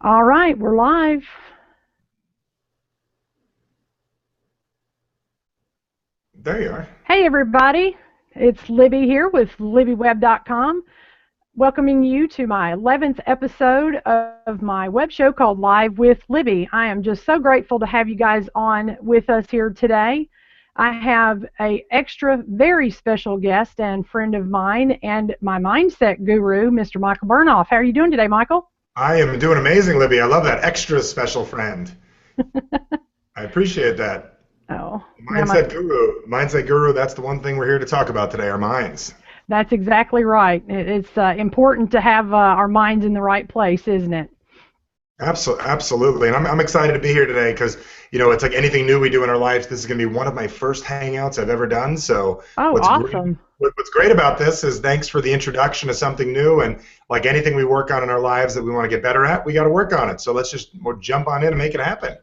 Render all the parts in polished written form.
All right, we're live. There you are. Hey, everybody. It's Libby here with LibbyWeb.com, welcoming you to my 11th episode of my web show called Live with Libby. I am just so grateful to have you guys on with us here today. I have a extra very special guest and friend of mine and my mindset guru, Mr. Michael Bernoff. How are you doing today, Michael? I am doing amazing, Libby. I love that extra special friend. I appreciate that. Oh, now my Mindset guru. Mindset guru, that's the one thing we're here to talk about today, our minds. That's exactly right. It's important to have our minds in the right place, isn't it? Absolutely. And I'm excited to be here today because, it's like anything new we do in our lives. This is going to be one of my first hangouts I've ever done. So Oh, what's great, awesome. what's great about this is thanks for the introduction to something new. And like anything we work on in our lives that we want to get better at, we got to work on it. So let's just jump on in and make it happen.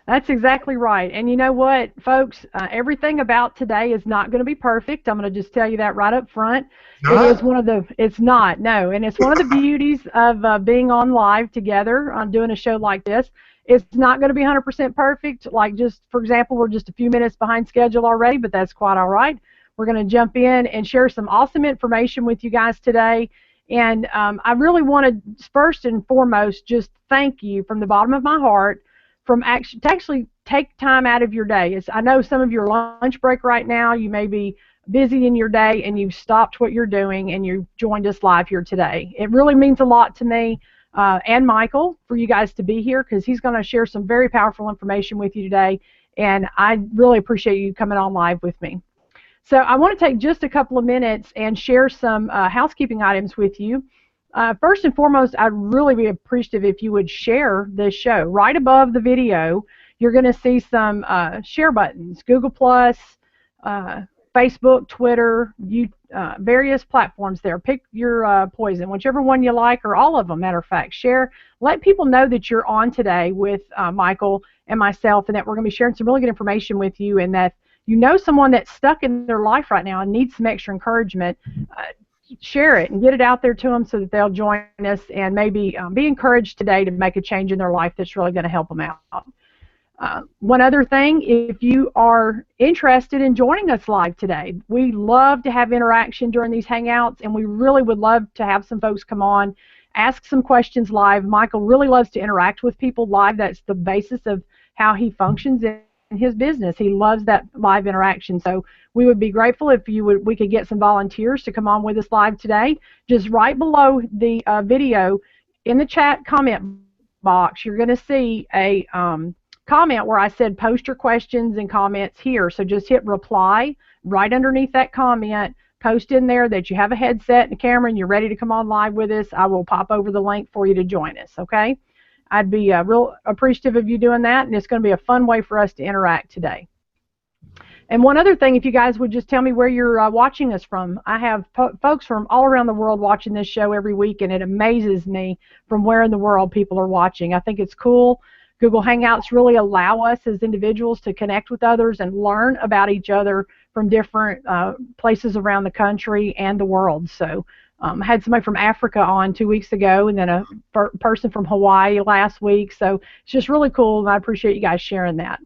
That's exactly right. And you know what, folks? Everything about today is not going to be perfect. I'm going to just tell you that right up front. It is Not? it's not, no. And it's one of the beauties of being on live together on doing a show like this. It's not going to be 100% perfect. Like, just for example, we're just a few minutes behind schedule already, but that's quite all right. We're going to jump in and share some awesome information with you guys today. And I really want to, first and foremost, just thank you from the bottom of my heart to actually take time out of your day. I know some of your lunch break right now, you may be busy in your day and you've stopped what you're doing and you've joined us live here today. It really means a lot to me and Michael for you guys to be here because he's going to share some very powerful information with you today, and I really appreciate you coming on live with me. So I want to take just a couple of minutes and share some housekeeping items with you. First and foremost, I'd really be appreciative if you would share this show. Right above the video, you're going to see some share buttons, Google+, Facebook, Twitter, various platforms there. Pick your poison, whichever one you like, or all of them, matter of fact. Share. Let people know that you're on today with Michael and myself, and that we're going to be sharing some really good information with you, and that you know someone that's stuck in their life right now and needs some extra encouragement. Share it and get it out there to them so that they'll join us and maybe be encouraged today to make a change in their life that's really going to help them out. One other thing, if you are interested in joining us live today, we love to have interaction during these hangouts, and we really would love to have some folks come on, ask some questions live. Michael really loves to interact with people live. That's the basis of how he functions in his business. He loves that live interaction. So we would be grateful if we could get some volunteers to come on with us live today. Just right below the video in the chat comment box, you're going to see a comment where I said post your questions and comments here. So just hit reply right underneath that comment. Post in there that you have a headset and a camera and you're ready to come on live with us. I will pop over the link for you to join us, okay? I'd be real appreciative of you doing that, and it's going to be a fun way for us to interact today. And one other thing, if you guys would just tell me where you're watching us from. I have folks from all around the world watching this show every week, and it amazes me from where in the world people are watching. I think it's cool. Google Hangouts really allow us as individuals to connect with others and learn about each other from different places around the country and the world. So I had somebody from Africa on 2 weeks ago, and then a person from Hawaii last week. So it's just really cool, and I appreciate you guys sharing that.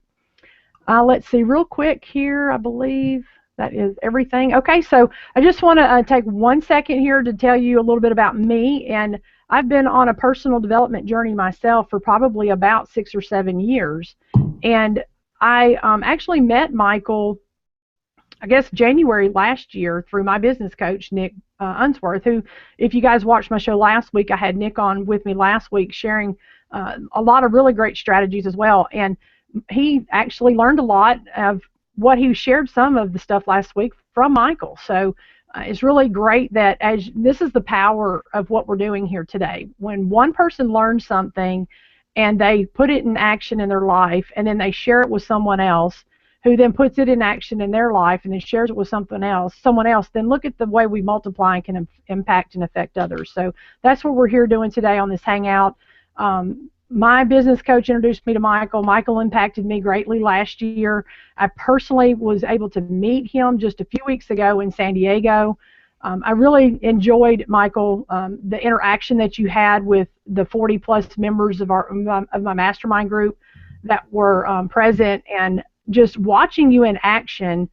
Let's see real quick here. I believe that is everything. Okay, so I just want to take 1 second here to tell you a little bit about me. And I've been on a personal development journey myself for probably about 6 or 7 years. And I actually met Michael, I guess, January last year through my business coach, Nick Unsworth, who, if you guys watched my show last week, I had Nick on with me last week sharing a lot of really great strategies as well. And he actually learned a lot of what he shared, some of the stuff last week from Michael. So it's really great that this is the power of what we're doing here today. When one person learns something and they put it in action in their life, and then they share it with someone else, who then puts it in action in their life and then shares it with someone else, then look at the way we multiply and can impact and affect others. So that's what we're here doing today on this hangout. My business coach introduced me to Michael. Michael impacted me greatly last year. I personally was able to meet him just a few weeks ago in San Diego. I really enjoyed, Michael, the interaction that you had with the 40+ members of my mastermind group that were present, and just watching you in action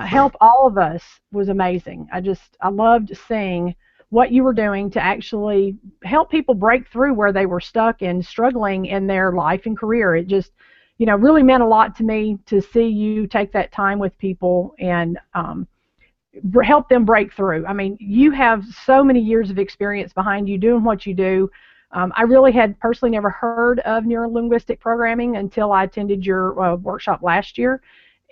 help all of us was amazing. I loved seeing what you were doing to actually help people break through where they were stuck and struggling in their life and career. It just, really meant a lot to me to see you take that time with people and help them break through. I mean, you have so many years of experience behind you doing what you do. I really had personally never heard of neurolinguistic programming until I attended your workshop last year,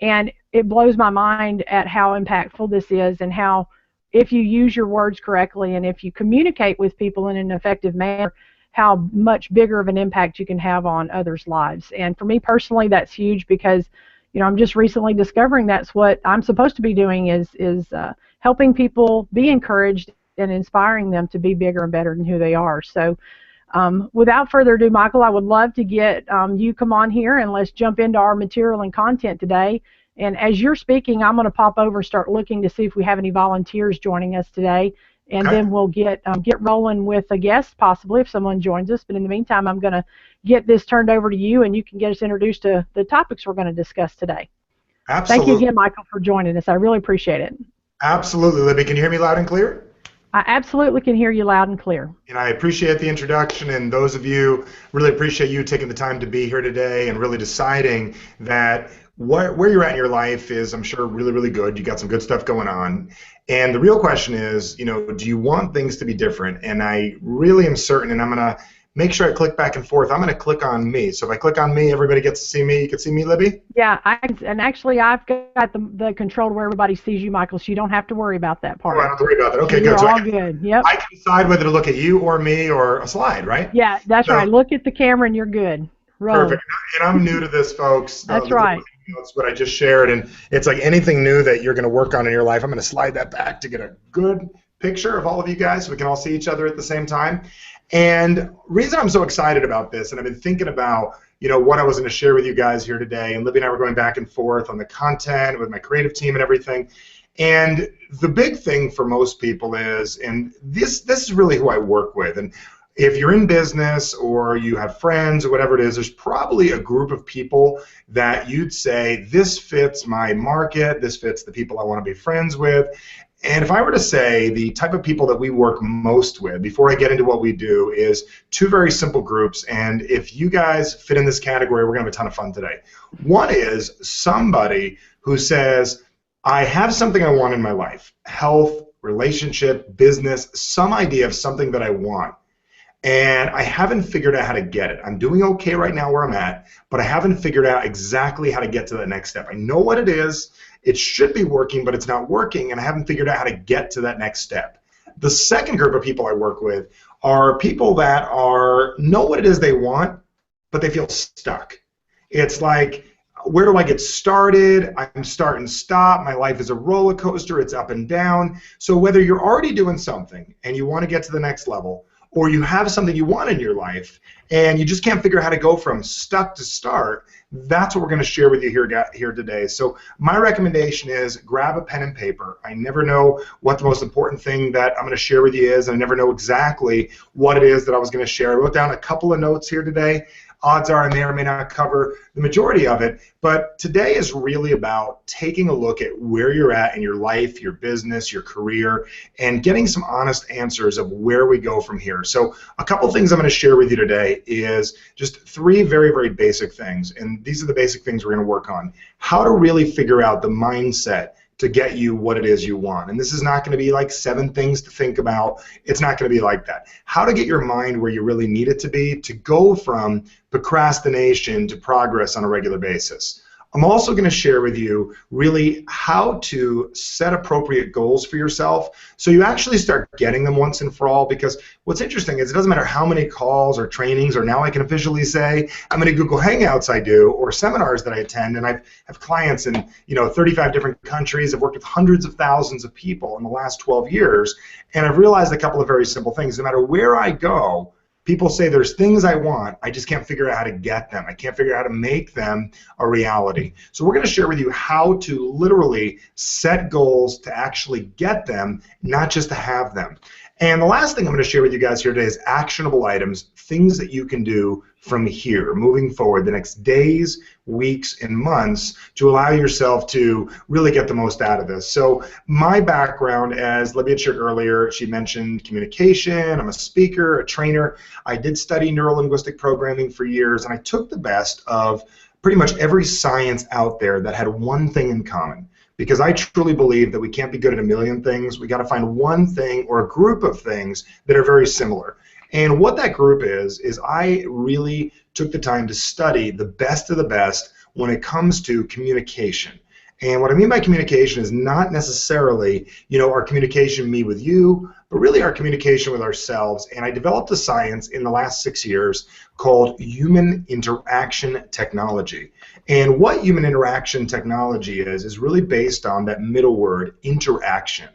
and it blows my mind at how impactful this is, and how, if you use your words correctly and if you communicate with people in an effective manner, how much bigger of an impact you can have on others' lives. And for me personally, that's huge, because I'm just recently discovering that's what I'm supposed to be doing, is helping people be encouraged and inspiring them to be bigger and better than who they are. So without further ado, Michael, I would love to get you come on here, and let's jump into our material and content today. And as you're speaking, I'm going to pop over and start looking to see if we have any volunteers joining us today. And then we'll get rolling with a guest, possibly, if someone joins us. But in the meantime, I'm going to get this turned over to you, and you can get us introduced to the topics we're going to discuss today. Absolutely. Thank you again, Michael, for joining us. I really appreciate it. Absolutely. Libby, can you hear me loud and clear? I absolutely can hear you loud and clear. And I appreciate the introduction, and those of you, really appreciate you taking the time to be here today and really deciding that where you're at in your life is, I'm sure, really, really good. You got some good stuff going on. And the real question is, do you want things to be different? And I really am certain, and I'm going to make sure I click back and forth. I'm going to click on me. So if I click on me, everybody gets to see me. You can see me, Libby? Yeah, and actually I've got the control to where everybody sees you, Michael, so you don't have to worry about that part. Oh, I don't have to worry about that. Okay, You're good. So all good. Yep. I can decide whether to look at you or me or a slide, right? Yeah, that's right. Look at the camera and you're good. Roll. Perfect. And I'm new to this, folks. That's right. That's what I just shared, and it's like anything new that you're going to work on in your life. I'm going to slide that back to get a good picture of all of you guys so we can all see each other at the same time. And reason I'm so excited about this, and I've been thinking about what I was going to share with you guys here today, and Libby and I were going back and forth on the content with my creative team and everything. And the big thing for most people is, and this is really who I work with, and if you're in business or you have friends or whatever it is, there's probably a group of people that you'd say, this fits my market, this fits the people I want to be friends with. And if I were to say the type of people that we work most with, before I get into what we do, is two very simple groups. And if you guys fit in this category, we're going to have a ton of fun today. One is somebody who says, I have something I want in my life, health, relationship, business, some idea of something that I want. And I haven't figured out how to get it. I'm doing okay right now where I'm at, but I haven't figured out exactly how to get to that next step. I know what it is. It should be working, but it's not working, and I haven't figured out how to get to that next step. The second group of people I work with are people that know what it is they want, but they feel stuck. It's like, where do I get started? I'm start and stop. My life is a roller coaster. It's up and down. So whether you're already doing something and you want to get to the next level, or you have something you want in your life and you just can't figure out how to go from stuck to start, that's what we're going to share with you here today. So my recommendation is grab a pen and paper. I never know what the most important thing that I'm going to share with you is, and I never know exactly what it is that I was going to share. I wrote down a couple of notes here today. Odds are I may or may not cover the majority of it, but today is really about taking a look at where you're at in your life, your business, your career, and getting some honest answers of where we go from here. So a couple things I'm going to share with you today is just three very, very basic things, and these are the basic things we're going to work on. How to really figure out the mindset to get you what it is you want. And this is not going to be like 7 things to think about. It's not going to be like that. How to get your mind where you really need it to be to go from procrastination to progress on a regular basis. I'm also going to share with you really how to set appropriate goals for yourself so you actually start getting them once and for all, because what's interesting is it doesn't matter how many calls or trainings, or now I can officially say how many Google Hangouts I do or seminars that I attend, and I have clients in 35 different countries. I've worked with hundreds of thousands of people in the last 12 years, and I've realized a couple of very simple things. No matter where I go, People say there's things I want, I just can't figure out how to get them. I can't figure out how to make them a reality. So we're going to share with you how to literally set goals to actually get them, not just to have them. And the last thing I'm going to share with you guys here today is actionable items, things that you can do from here, moving forward, the next days, weeks, and months to allow yourself to really get the most out of this. So my background, as Libby had shared earlier, she mentioned communication. I'm a speaker, a trainer. I did study neuro-linguistic programming for years, and I took the best of pretty much every science out there that had one thing in common. Because I truly believe that we can't be good at a million things. We got to find one thing or a group of things that are very similar. And what that group is I really took the time to study the best of the best when it comes to communication. And what I mean by communication is not necessarily, our communication, me with you, but really our communication with ourselves. And I developed a science in the last 6 years called human interaction technology. And what human interaction technology is really based on that middle word, interaction.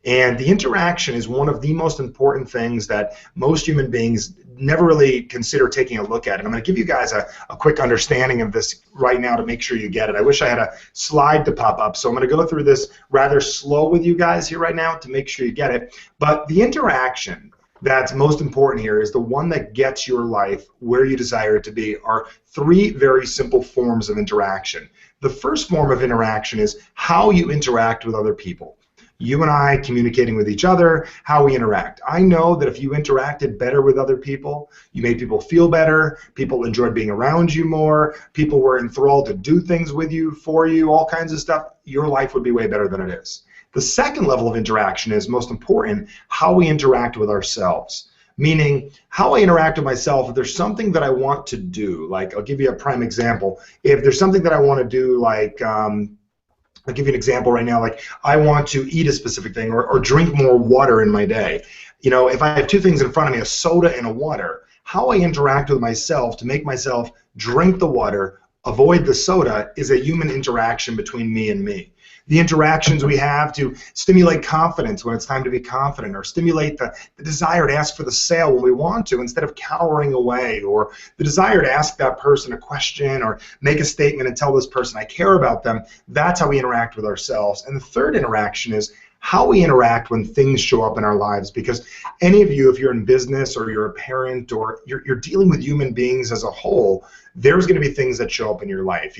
And the interaction is one of the most important things that most human beings never really consider taking a look at. And I'm going to give you guys a quick understanding of this right now to make sure you get it. I wish I had a slide to pop up, so I'm going to go through this rather slow with you guys here right now to make sure you get it. But the interaction that's most important here is the one that gets your life where you desire it to be are 3 very simple forms of interaction. The first form of interaction is how you interact with other people. You and I communicating with each other, how we interact. I know that if you interacted better with other people, you made people feel better, people enjoyed being around you more, people were enthralled to do things with you, for you, all kinds of stuff, your life would be way better than it is. The second level of interaction is most important, how we interact with ourselves. Meaning, how I interact with myself, if there's something that I want to do, like I'll give you a prime example. If there's something that I want to do, like I'll give you an example right now, like I want to eat a specific thing or drink more water in my day. If I have 2 things in front of me, a soda and a water, how I interact with myself to make myself drink the water, avoid the soda, is a human interaction between me and me. The interactions we have to stimulate confidence when it's time to be confident, or stimulate the desire to ask for the sale when we want to instead of cowering away, or the desire to ask that person a question or make a statement and tell this person I care about them. That's how we interact with ourselves. And the third interaction is how we interact when things show up in our lives. Because any of you, if you're in business or you're a parent or you're dealing with human beings as a whole, there's going to be things that show up in your life.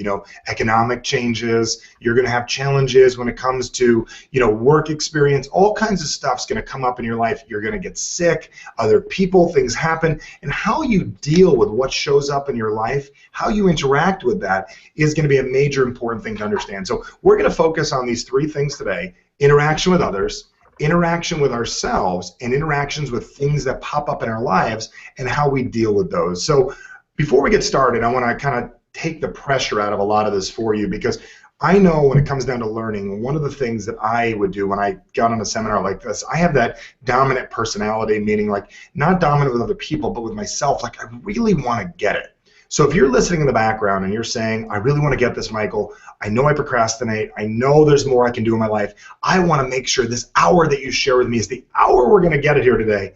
Economic changes, you're going to have challenges when it comes to, work experience, all kinds of stuff's going to come up in your life. You're going to get sick, other people, things happen, and how you deal with what shows up in your life, how you interact with that is going to be a major important thing to understand. So we're going to focus on these 3 things today: interaction with others, interaction with ourselves, and interactions with things that pop up in our lives and how we deal with those. So before we get started, I want to kind of take the pressure out of a lot of this for you, because I know when it comes down to learning, one of the things that I would do when I got on a seminar like this, I have that dominant personality, meaning like not dominant with other people, but with myself. Like I really want to get it. So if you're listening in the background and you're saying, I really want to get this, Michael, I know I procrastinate, I know there's more I can do in my life, I want to make sure this hour that you share with me is the hour we're going to get it here today.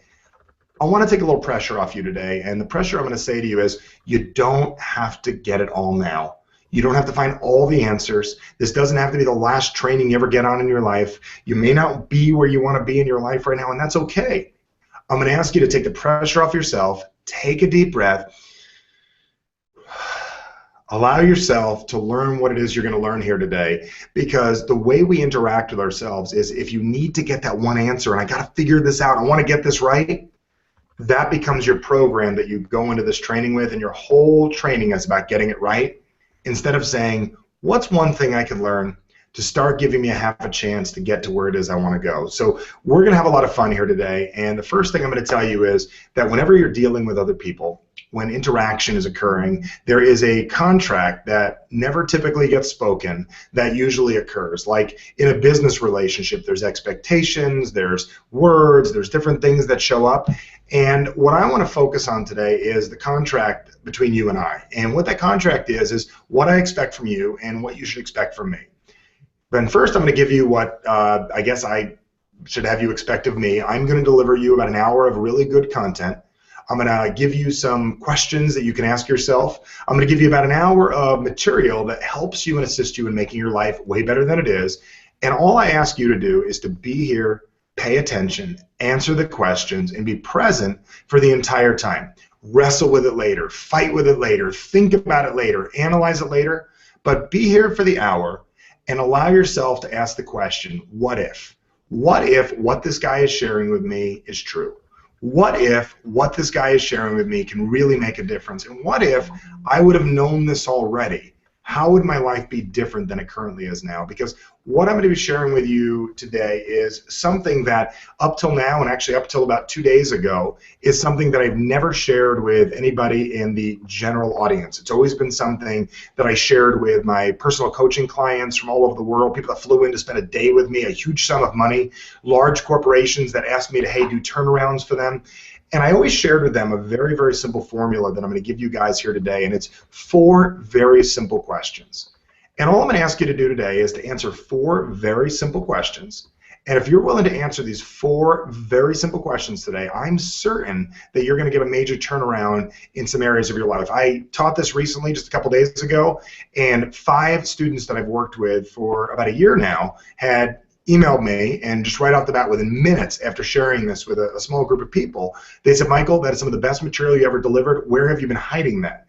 I want to take a little pressure off you today, and the pressure I'm going to say to you is you don't have to get it all now. You don't have to find all the answers. This doesn't have to be the last training you ever get on in your life. You may not be where you want to be in your life right now, and that's okay. I'm going to ask you to take the pressure off yourself, take a deep breath, allow yourself to learn what it is you're going to learn here today, because the way we interact with ourselves is if you need to get that one answer, and I got to figure this out, I want to get this right, that becomes your program that you go into this training with, and your whole training is about getting it right, instead of saying, what's one thing I can learn to start giving me a half a chance to get to where it is I want to go. So we're going to have a lot of fun here today, and the first thing I'm going to tell you is that whenever you're dealing with other people, when interaction is occurring, there is a contract that never typically gets spoken that usually occurs. Like in a business relationship, there's expectations, there's words, there's different things that show up. And what I want to focus on today is the contract between you and I. And what that contract is what I expect from you and what you should expect from me. Then first I'm going to give you what I guess I should have you expect of me. I'm going to deliver you about an hour of really good content. I'm going to give you some questions that you can ask yourself. I'm going to give you about an hour of material that helps you and assists you in making your life way better than it is. And all I ask you to do is to be here, pay attention, answer the questions, and be present for the entire time. Wrestle with it later, fight with it later, think about it later, analyze it later, but be here for the hour and allow yourself to ask the question, what if? What if what this guy is sharing with me is true? What if what this guy is sharing with me can really make a difference? And what if I would have known this already? How would my life be different than it currently is now? Because what I'm going to be sharing with you today is something that up till now, and actually up till about 2 days ago, is something that I've never shared with anybody in the general audience. It's always been something that I shared with my personal coaching clients from all over the world, people that flew in to spend a day with me, a huge sum of money, large corporations that asked me to, hey, do turnarounds for them. And I always shared with them a very, very simple formula that I'm going to give you guys here today, and it's 4 very simple questions. And all I'm going to ask you to do today is to answer 4 very simple questions. And if you're willing to answer these 4 very simple questions today, I'm certain that you're going to get a major turnaround in some areas of your life. I taught this recently, just a couple days ago, and 5 students that I've worked with for about a year now had emailed me, and just right off the bat, within minutes after sharing this with a small group of people, they said, Michael, that is some of the best material you ever delivered. Where have you been hiding that?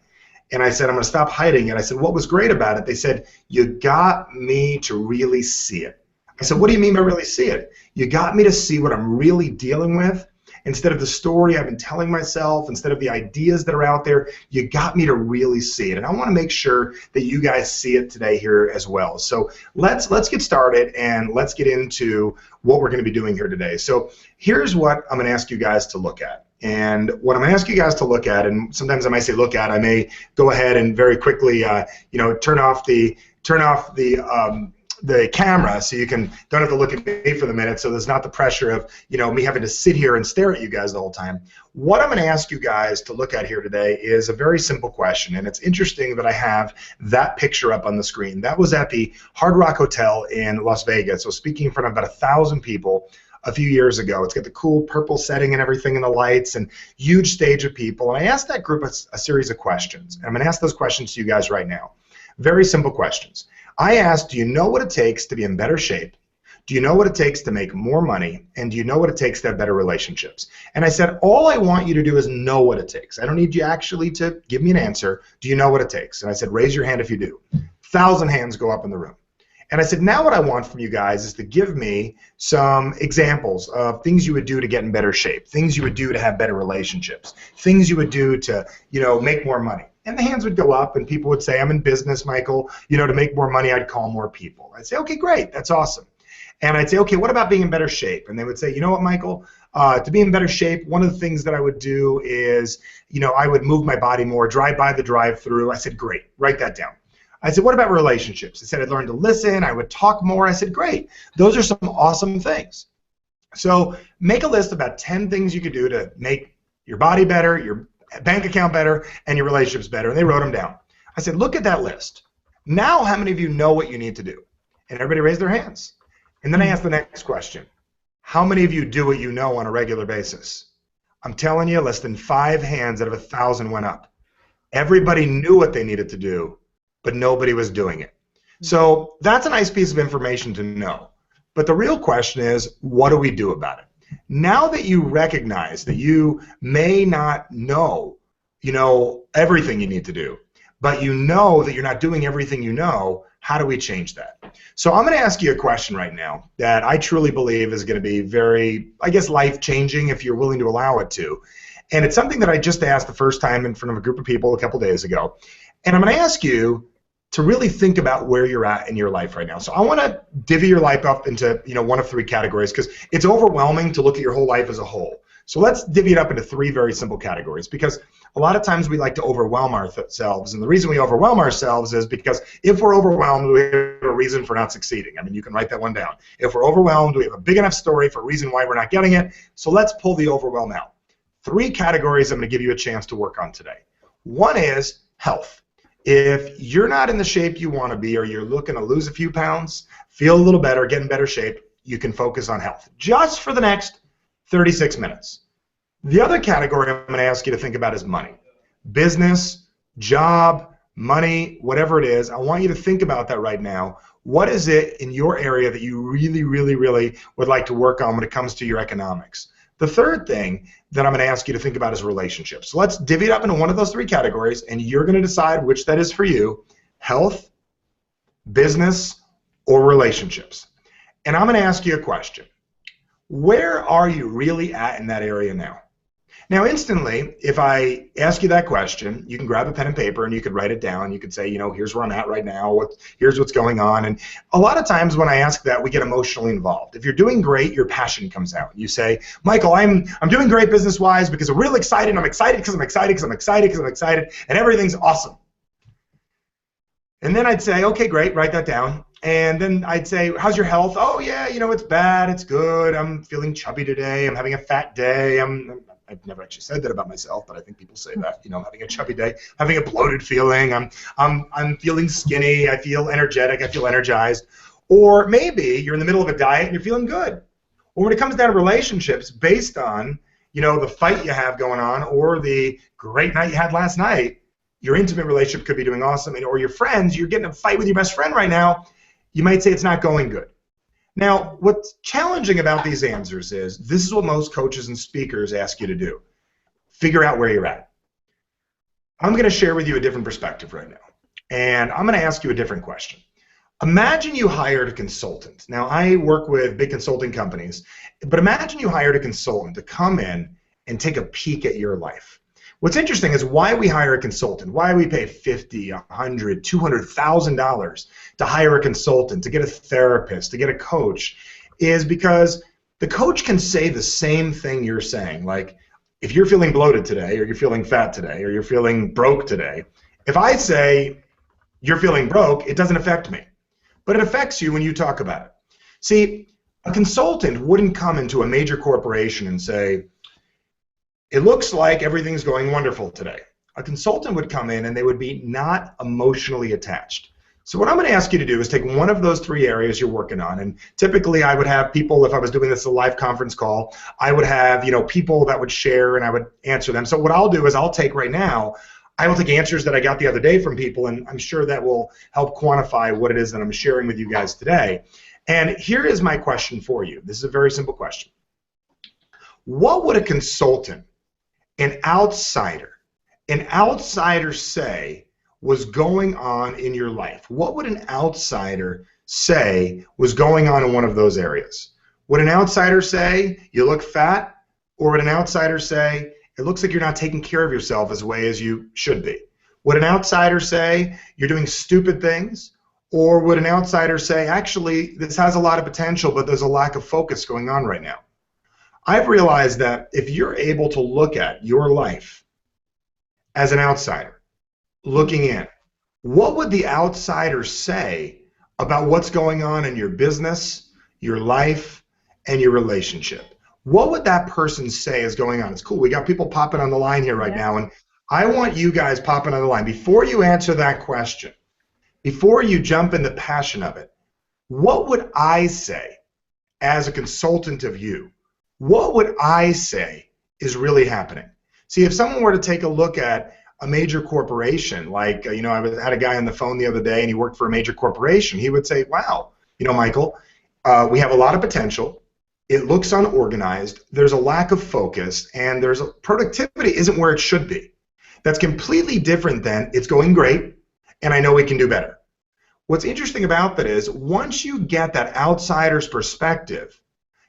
And I said, I'm going to stop hiding it. I said, what was great about it? They said, you got me to really see it. I said, what do you mean by really see it? You got me to see what I'm really dealing with. Instead of the story I've been telling myself, instead of the ideas that are out there, you got me to really see it. And I want to make sure that you guys see it today here as well. So let's get started, and let's get into what we're going to be doing here today. So here's what I'm going to ask you guys to look at. And what I'm going to ask you guys to look at, and sometimes I might say look at, I may go ahead and very quickly turn off the camera so you don't have to look at me for the minute, so there's not the pressure of me having to sit here and stare at you guys the whole time. What I'm going to ask you guys to look at here today is a very simple question, and it's interesting that I have that picture up on the screen. That was at the Hard Rock Hotel in Las Vegas, so speaking in front of about 1,000 people a few years ago. It's got the cool purple setting and everything and the lights and huge stage of people, and I asked that group a series of questions, and I'm going to ask those questions to you guys right now. Very simple questions. I asked, do you know what it takes to be in better shape? Do you know what it takes to make more money? And do you know what it takes to have better relationships? And I said, all I want you to do is know what it takes. I don't need you actually to give me an answer. Do you know what it takes? And I said, raise your hand if you do. 1,000 hands go up in the room. And I said, now what I want from you guys is to give me some examples of things you would do to get in better shape, things you would do to have better relationships, things you would do to, make more money. And the hands would go up, and people would say, I'm in business, Michael. To make more money, I'd call more people. I'd say, okay, great, that's awesome. And I'd say, okay, what about being in better shape? And they would say, you know what, Michael, to be in better shape, one of the things that I would do is, I would move my body more, drive by the drive-thru. I said, great, write that down. I said, what about relationships? They said, I'd learn to listen, I would talk more. I said, great, those are some awesome things. So make a list of about 10 things you could do to make your body better, your bank account better, and your relationships better. And they wrote them down. I said, look at that list. Now how many of you know what you need to do? And everybody raised their hands. And then I asked the next question. How many of you do what you know on a regular basis? I'm telling you, less than 5 hands out of 1,000 went up. Everybody knew what they needed to do, but nobody was doing it. So that's a nice piece of information to know. But the real question is, what do we do about it? Now that you recognize that you may not know, everything you need to do, but you know that you're not doing everything you know, how do we change that? So I'm going to ask you a question right now that I truly believe is going to be very, life-changing if you're willing to allow it to. And it's something that I just asked the first time in front of a group of people a couple days ago. And I'm going to ask you to really think about where you're at in your life right now. So I want to divvy your life up into, one of 3 categories, because it's overwhelming to look at your whole life as a whole. So let's divvy it up into 3 very simple categories, because a lot of times we like to overwhelm ourselves. And the reason we overwhelm ourselves is because if we're overwhelmed, we have a reason for not succeeding. I mean, you can write that one down. If we're overwhelmed, we have a big enough story for a reason why we're not getting it. So let's pull the overwhelm out. 3 categories I'm going to give you a chance to work on today. One is health. If you're not in the shape you want to be, or you're looking to lose a few pounds, feel a little better, get in better shape, you can focus on health just for the next 36 minutes. The other category I'm going to ask you to think about is money. Business, job, money, whatever it is. I want you to think about that right now. What is it in your area that you really, really, really would like to work on when it comes to your economics? The third thing that I'm going to ask you to think about is relationships. So let's divvy it up into one of those three categories, and you're going to decide which that is for you: health, business, or relationships. And I'm going to ask you a question. Where are you really at in that area now? Now, instantly, if I ask you that question, you can grab a pen and paper and you could write it down. You could say, here's where I'm at right now. Here's what's going on. And a lot of times when I ask that, we get emotionally involved. If you're doing great, your passion comes out. You say, Michael, I'm doing great business-wise because I'm really excited. I'm excited because I'm excited because I'm excited because I'm excited, and everything's awesome. And then I'd say, okay, great, write that down. And then I'd say, how's your health? Oh, yeah, it's bad. It's good. I'm feeling chubby today. I'm having a fat day. I've never actually said that about myself, but I think people say that. I'm having a chubby day, having a bloated feeling. I'm feeling skinny. I feel energetic. I feel energized. Or maybe you're in the middle of a diet and you're feeling good. Or when it comes down to relationships, based on the fight you have going on or the great night you had last night, your intimate relationship could be doing awesome. Or your friends, you're getting in a fight with your best friend right now. You might say it's not going good. Now, what's challenging about these answers is this is what most coaches and speakers ask you to do. Figure out where you're at. I'm going to share with you a different perspective right now. And I'm going to ask you a different question. Imagine you hired a consultant. Now, I work with big consulting companies, but imagine you hired a consultant to come in and take a peek at your life. What's interesting is why we hire a consultant, why we pay $50, $100, $200,000 to hire a consultant, to get a therapist, to get a coach, is because the coach can say the same thing you're saying. Like, if you're feeling bloated today, or you're feeling fat today, or you're feeling broke today, if I say you're feeling broke, it doesn't affect me. But it affects you when you talk about it. See, a consultant wouldn't come into a major corporation and say, it looks like everything's going wonderful today. A consultant would come in and they would be not emotionally attached. So what I'm going to ask you to do is take one of those three areas you're working on, and typically I would have people, if I was doing this as a live conference call, I would have people that would share and I would answer them. So what I'll do is I will take answers that I got the other day from people, and I'm sure that will help quantify what it is that I'm sharing with you guys today. And here is my question for you. This is a very simple question. What would a consultant, an outsider say was going on in your life? What would an outsider say was going on in one of those areas? Would an outsider say you look fat? Or would an outsider say it looks like you're not taking care of yourself as way as you should be? Would an outsider say you're doing stupid things? Or would an outsider say, actually, this has a lot of potential, but there's a lack of focus going on right now? I've realized that if you're able to look at your life as an outsider, looking in, what would the outsider say about what's going on in your business, your life, and your relationship? What would that person say is going on? It's cool. We got people popping on the line here right now, and I want you guys popping on the line. Before you answer that question, before you jump in the passion of it, what would I say as a consultant of you? What would I say is really happening? See, if someone were to take a look at a major corporation, like, I had a guy on the phone the other day and he worked for a major corporation, he would say, wow, Michael, we have a lot of potential. It looks unorganized. There's a lack of focus, and productivity isn't where it should be. That's completely different than it's going great and I know we can do better. What's interesting about that is once you get that outsider's perspective,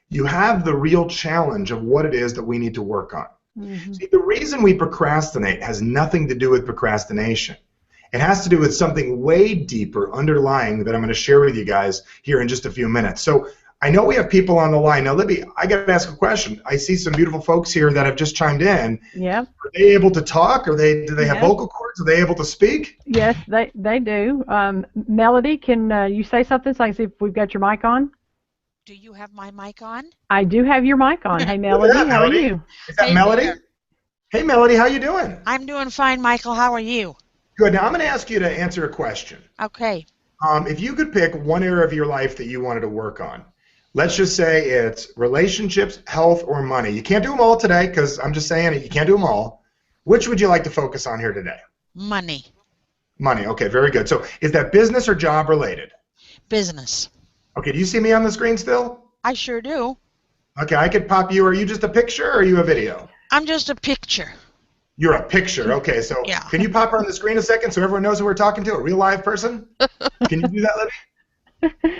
you have the real challenge of what it is that we need to work on. Mm-hmm. See, the reason we procrastinate has nothing to do with procrastination. It has to do with something way deeper underlying that I'm going to share with you guys here in just a few minutes. So I know we have people on the line. Now, Libby, I got to ask a question. I see some beautiful folks here that have just chimed in. Yeah. Are they able to talk? Do they have vocal cords? Are they able to speak? Yes, they do. Melody, can you say something so I can see if we've got your mic on? Do you have my mic on? I do have your mic on. Hey, Melody, how are you? Is that Melody? There. Hey, Melody, how you doing? I'm doing fine, Michael. How are you? Good. Now, I'm going to ask you to answer a question. Okay. If you could pick one area of your life that you wanted to work on, Let's just say it's relationships, health, or money. You can't do them all today because I'm just saying it. You can't do them all. Which would you like to focus on here today? Money. Money. Okay, very good. So is that business or job related? Business. Okay, do you see me on the screen still? I sure do. Okay, I could pop you. Are you just a picture or are you a video? I'm just a picture. You're a picture. Okay, so Yeah. can you pop her on the screen a second so everyone knows who we're talking to? A real live person? Can you do that, Libby?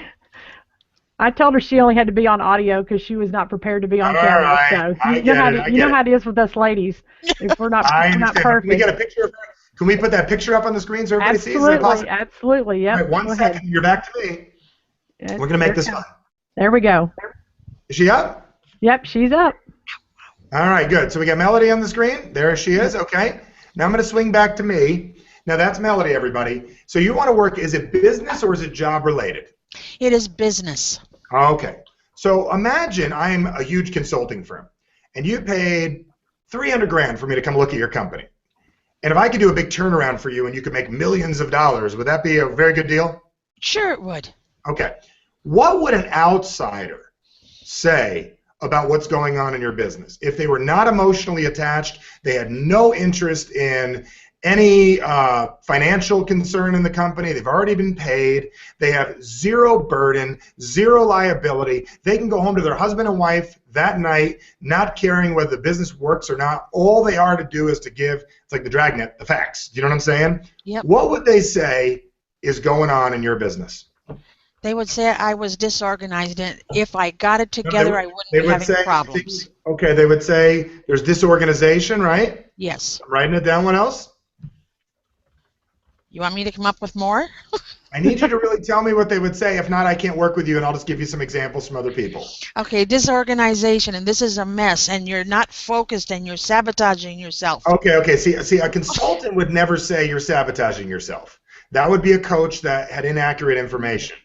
I told her she only had to be on audio because she was not prepared to be on All camera. right, So I you get know how it, I you get know it. how it is with us ladies. If we're not, I we're not understand. Can we perfect. get a picture of her? Can we put that picture up on the screen so everybody sees? Is that Absolutely, possible? absolutely. Yep. All right, one Go second. ahead. You're back to me. We're going to make this fun. There we go. Is she up? Yep, she's up. All right, good. So we got Melody on the screen. There she is. Okay. Now I'm going to swing back to me. Now that's Melody, everybody. So you want to work, is it business or is it job related? It is business. Okay. So imagine I'm a huge consulting firm and you paid 300 grand for me to come look at your company. And if I could do a big turnaround for you and you could make millions of dollars, would that be a very good deal? Sure it would. Okay. What would an outsider say about what's going on in your business? If they were not emotionally attached, they had no interest in any financial concern in the company, they've already been paid, they have zero burden, zero liability, they can go home to their husband and wife that night, not caring whether the business works or not. All they are to do is to give, it's like the dragnet, the facts. Do you know what I'm saying? Yep. What would they say is going on in your business? They would say I was disorganized, and if I got it together, I wouldn't be having problems. Okay, they would say there's disorganization, right? Yes. I'm writing it down. What else? You want me to come up with more? I need you to really tell me what they would say. If not, I can't work with you, and I'll just give you some examples from other people. Okay, disorganization, and this is a mess, and you're not focused, and you're sabotaging yourself. Okay. See, a consultant would never say you're sabotaging yourself. That would be a coach that had inaccurate information.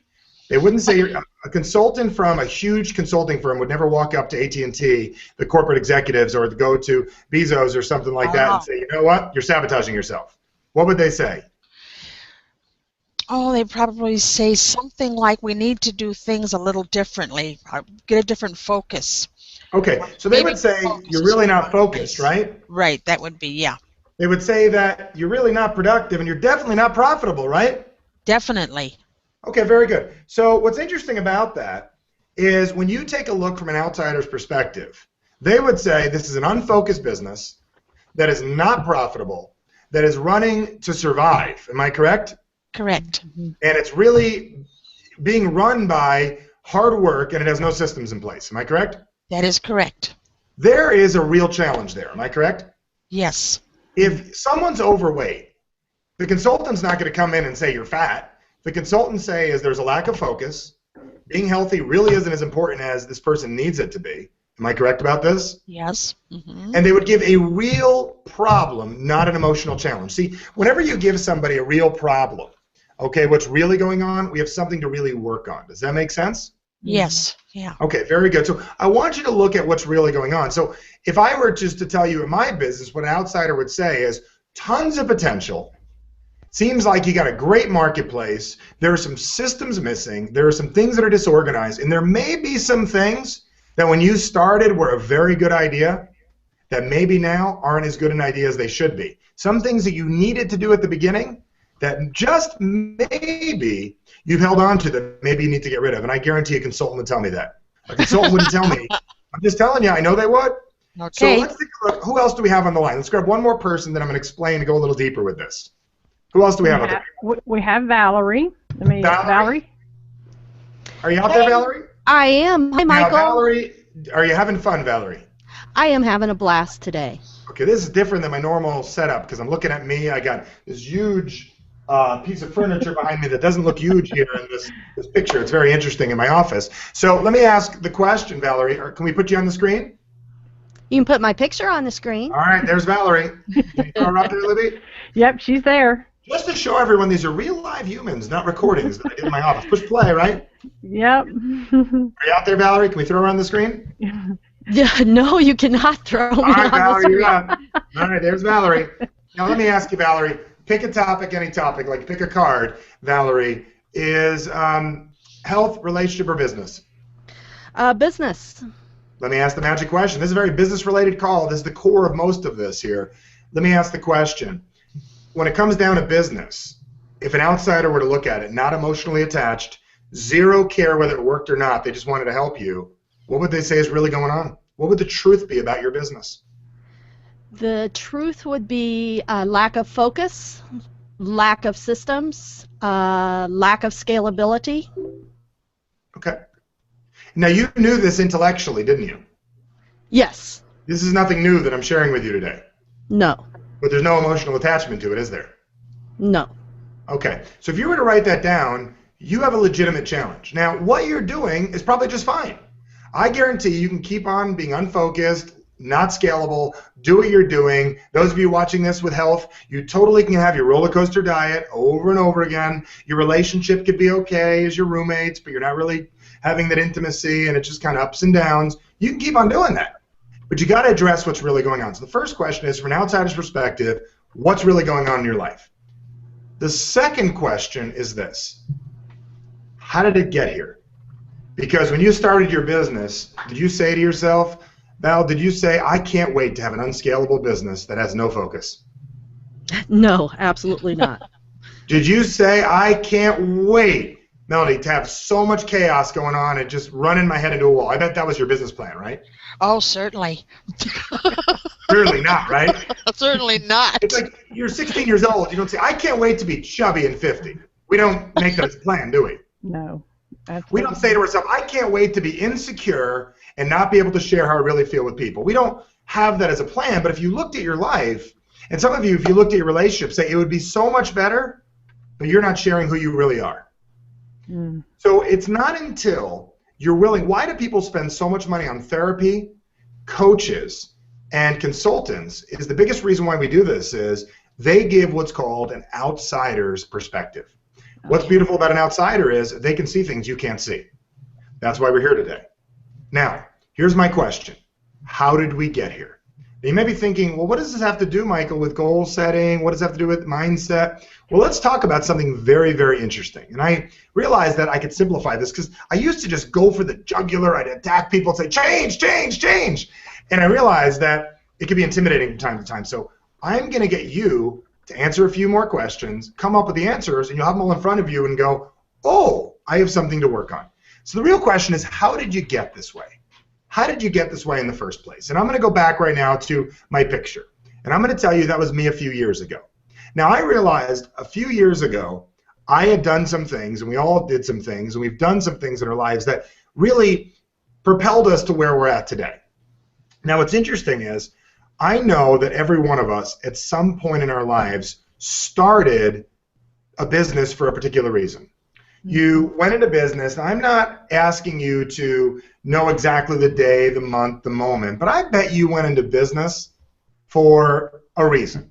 They wouldn't say a consultant from a huge consulting firm would never walk up to AT&T, the corporate executives, or go to Bezos or something like that and say, you know what, you're sabotaging yourself. What would they say? Oh, they probably say something like we need to do things a little differently, get a different focus. Okay, so they would say you're really not focused, right? Right, that would be, yeah. They would say that you're really not productive and you're definitely not profitable, right? Definitely. Okay, very good. So what's interesting about that is when you take a look from an outsider's perspective, they would say this is an unfocused business that is not profitable, that is running to survive. Am I correct? Correct. And it's really being run by hard work and it has no systems in place. Am I correct? That is correct. There is a real challenge there. Am I correct? Yes. If someone's overweight, the consultant's not going to come in and say you're fat. The consultant say is there's a lack of focus. Being healthy really isn't as important as this person needs it to be. Am I correct about this? Yes. Mm-hmm. And they would give a real problem, not an emotional challenge. See, whenever you give somebody a real problem, okay, what's really going on, we have something to really work on. Does that make sense? Yes. Yeah. Okay, very good. So I want you to look at what's really going on. So if I were just to tell you in my business, what an outsider would say is tons of potential. Seems like you got a great marketplace. There are some systems missing. There are some things that are disorganized. And there may be some things that when you started were a very good idea that maybe now aren't as good an idea as they should be. Some things that you needed to do at the beginning that just maybe you've held on to that maybe you need to get rid of. And I guarantee a consultant would tell me that. A consultant wouldn't tell me. I'm just telling you, I know they would. Okay. So let's take a look. Who else do we have on the line? Let's grab one more person, then I'm going to explain and go a little deeper with this. Who else do we have out there? We have Valerie. Valerie? Are you out there, Valerie? I am. Hi, Michael. Now, Valerie, are you having fun, Valerie? I am having a blast today. Okay, this is different than my normal setup because I'm looking at me. I got this huge piece of furniture behind me that doesn't look huge here in this picture. It's very interesting in my office. So let me ask the question, Valerie. Can we put you on the screen? You can put my picture on the screen. All right, there's Valerie. Can you throw her up there, Libby? Yep, she's there. Just to show everyone, these are real live humans, not recordings that I did in my office. Push play, right? Yep. Are you out there, Valerie? Can we throw her on the screen? Yeah, no, you cannot throw me All right, on the Valerie, screen. you're up. All right, there's Valerie. Now let me ask you, Valerie, pick a topic, any topic, like pick a card, Valerie. Is health, relationship, or business? Business. Let me ask the magic question. This is a very business-related call. This is the core of most of this here. Let me ask the question. When it comes down to business, if an outsider were to look at it, not emotionally attached, zero care whether it worked or not, they just wanted to help you, what would they say is really going on? What would the truth be about your business? The truth would be lack of focus, lack of systems, lack of scalability. Okay. Now, you knew this intellectually, didn't you? Yes. This is nothing new that I'm sharing with you today. No. But there's no emotional attachment to it, is there? No. Okay. So if you were to write that down, you have a legitimate challenge. Now, what you're doing is probably just fine. I guarantee you can keep on being unfocused, not scalable, do what you're doing. Those of you watching this with health, you totally can have your roller coaster diet over and over again. Your relationship could be okay as your roommates, but you're not really having that intimacy, and it's just kind of ups and downs. You can keep on doing that. But you got to address what's really going on. So the first question is, from an outsider's perspective, what's really going on in your life? The second question is this: how did it get here? Because when you started your business, did you say to yourself, Val, did you say, I can't wait to have an unscalable business that has no focus? No, absolutely not. Did you say, I can't wait, Melody, to have so much chaos going on and just running my head into a wall? I bet that was your business plan, right? Oh, certainly. Certainly not, right? Certainly not. It's like you're 16 years old. You don't say, I can't wait to be chubby and 50. We don't make that as a plan, do we? No. We don't say to ourselves, I can't wait to be insecure and not be able to share how I really feel with people. We don't have that as a plan, but if you looked at your life, and some of you, if you looked at your relationship, say it would be so much better, but you're not sharing who you really are. So it's not until you're willing. Why do people spend so much money on therapy, coaches, and consultants? Is the biggest reason why we do this is they give what's called an outsider's perspective. What's beautiful about an outsider is they can see things you can't see. That's why we're here today. Now, here's my question. How did we get here? Now, you may be thinking, well, what does this have to do, Michael, with goal setting? What does it have to do with mindset? Well, let's talk about something very, very interesting. And I realized that I could simplify this because I used to just go for the jugular. I'd attack people and say, change, change, change. And I realized that it could be intimidating from time to time. So I'm going to get you to answer a few more questions, come up with the answers, and you'll have them all in front of you and go, oh, I have something to work on. So the real question is, how did you get this way? How did you get this way in the first place? And I'm going to go back right now to my picture. And I'm going to tell you that was me a few years ago. Now, I realized a few years ago I had done some things, and we all did some things, and we've done some things in our lives that really propelled us to where we're at today. Now, what's interesting is I know that every one of us at some point in our lives started a business for a particular reason. You went into business, and I'm not asking you to know exactly the day, the month, the moment, but I bet you went into business for a reason.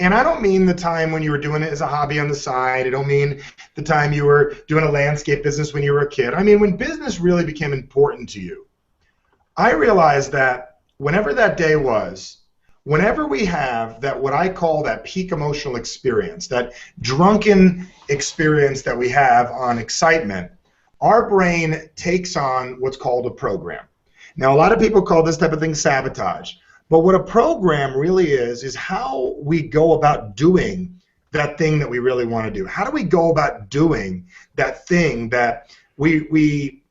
And I don't mean the time when you were doing it as a hobby on the side. I don't mean the time you were doing a landscape business when you were a kid. I mean when business really became important to you. I realized that whenever that day was, whenever we have that, what I call that peak emotional experience, that drunken experience that we have on excitement, our brain takes on what's called a program. Now, a lot of people call this type of thing sabotage. But what a program really is how we go about doing that thing that we really want to do. How do we go about doing that thing that we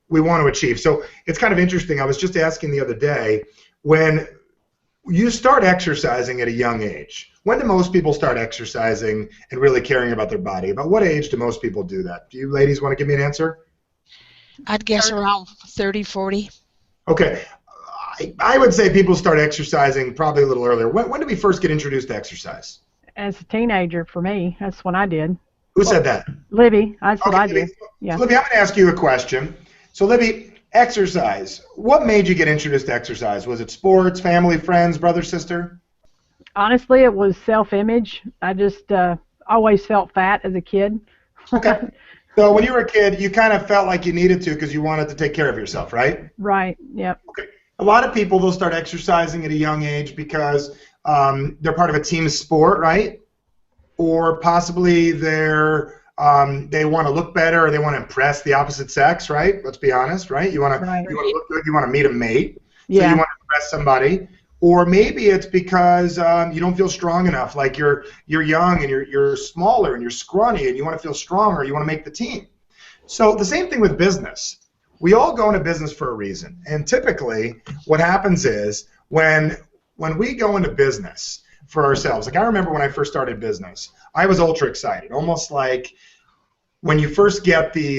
want to achieve? So it's kind of interesting. I was just asking the other day, when you start exercising at a young age, when do most people start exercising and really caring about their body? About what age do most people do that? Do you ladies want to give me an answer? I'd guess around 30, 40. Okay. I would say people start exercising probably a little earlier. When did we first get introduced to exercise? As a teenager, for me, that's when I did. Who said that? Libby, that's what I Libby. did. Yeah. So, Libby, I'm going to ask you a question. So, Libby, exercise. What made you get introduced to exercise? Was it sports, family, friends, brother, sister? Honestly, it was self-image. I just always felt fat as a kid. Okay. So when you were a kid, you kind of felt like you needed to because you wanted to take care of yourself, right? Right, yep. Okay. A lot of people, they'll start exercising at a young age because they're part of a team sport, right? Or possibly they're They want to look better, or they want to impress the opposite sex, right? Let's be honest, right? You want to Right. look good, you want to meet a mate, so Yeah. you want to impress somebody. Or maybe it's because you don't feel strong enough, like you're young and you're smaller and you're scrawny and you want to feel stronger, you want to make the team. So the same thing with business. We all go into business for a reason, and typically what happens is when we go into business for ourselves, like I remember when I first started business, I was ultra excited, almost like when you first get the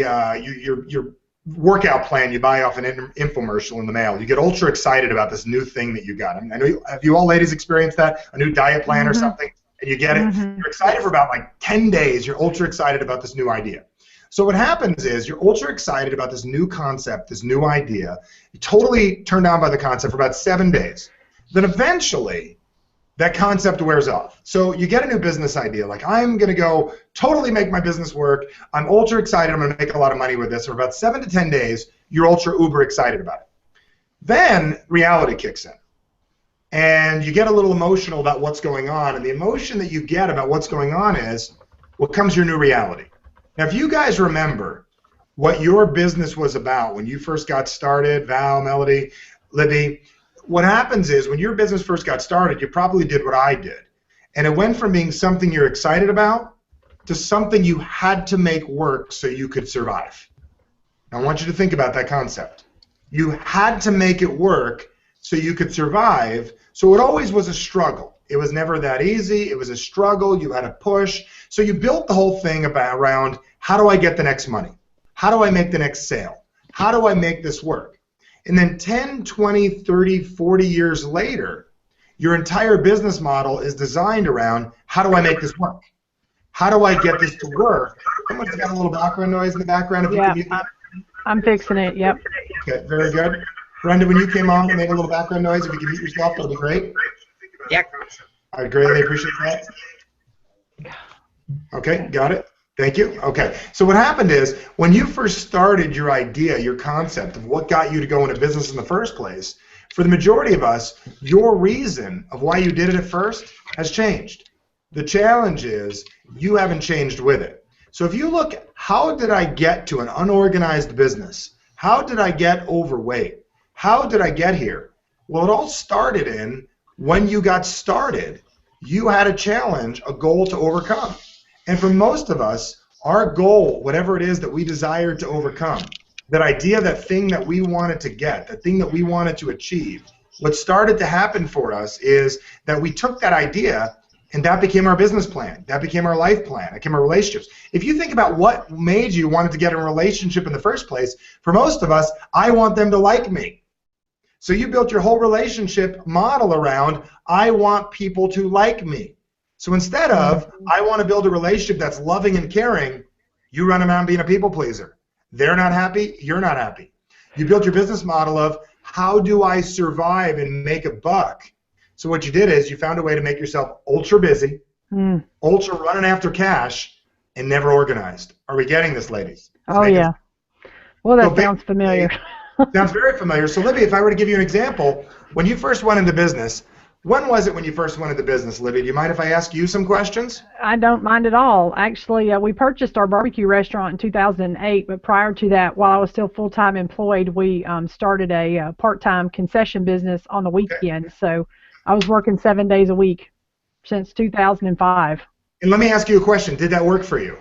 your workout plan you buy off an infomercial in the mail. You get ultra excited about this new thing that you got. I mean, have you all ladies experienced that? A new diet plan or something, and you get it. You're excited for about like 10 days. You're ultra excited about this new idea. So what happens is you're ultra excited about this new concept, this new idea. You're totally turned on by the concept for about 7 days. Then eventually that concept wears off. So you get a new business idea, like I'm going to go totally make my business work. I'm ultra excited. I'm going to make a lot of money with this. For about 7 to 10 days, you're ultra uber excited about it. Then reality kicks in. And you get a little emotional about what's going on. And the emotion that you get about what's going on is what comes your new reality. Now, if you guys remember what your business was about when you first got started, Val, Melody, Libby, what happens is when your business first got started, you probably did what I did. And it went from being something you're excited about to something you had to make work so you could survive. Now, I want you to think about that concept. You had to make it work so you could survive, so it always was a struggle. It was never that easy. It was a struggle. You had to push. So you built the whole thing around how do I get the next money? How do I make the next sale? How do I make this work? And then 10, 20, 30, 40 years later, your entire business model is designed around how do I make this work? How do I get this to work? Someone's got a little background noise in the background. If you can mute that. I'm fixing it, yep. Okay, very good. Brenda, when you came on and made a little background noise, if you could mute yourself, that would be great. Yeah. I greatly appreciate that. Okay, got it. Thank you. Okay, so what happened is when you first started your idea, your concept of what got you to go into business in the first place, for the majority of us, your reason of why you did it at first has changed. The challenge is you haven't changed with it. So if you look, how did I get to an unorganized business? How did I get overweight? How did I get here? Well, it all started in when you got started, you had a challenge, a goal to overcome. And for most of us, our goal, whatever it is that we desire to overcome, that idea, that thing that we wanted to get, that thing that we wanted to achieve, what started to happen for us is that we took that idea and that became our business plan. That became our life plan. That became our relationships. If you think about what made you want to get in a relationship in the first place, for most of us, I want them to like me. So you built your whole relationship model around, I want people to like me. So instead of, I want to build a relationship that's loving and caring, you run around being a people pleaser. They're not happy, you're not happy. You built your business model of, how do I survive and make a buck? So what you did is you found a way to make yourself ultra busy, ultra running after cash, and never organized. Are we getting this, ladies? Oh, yeah. Well, that sounds familiar. Sounds very familiar. So, Libby, if I were to give you an example, when you first went into business, when was it when you first went into business, Libby? Do you mind if I ask you some questions? I don't mind at all. Actually, we purchased our barbecue restaurant in 2008, but prior to that, while I was still full-time employed, we started a part-time concession business on the weekend. Okay. So I was working 7 days a week since 2005. And let me ask you a question. Did that work for you?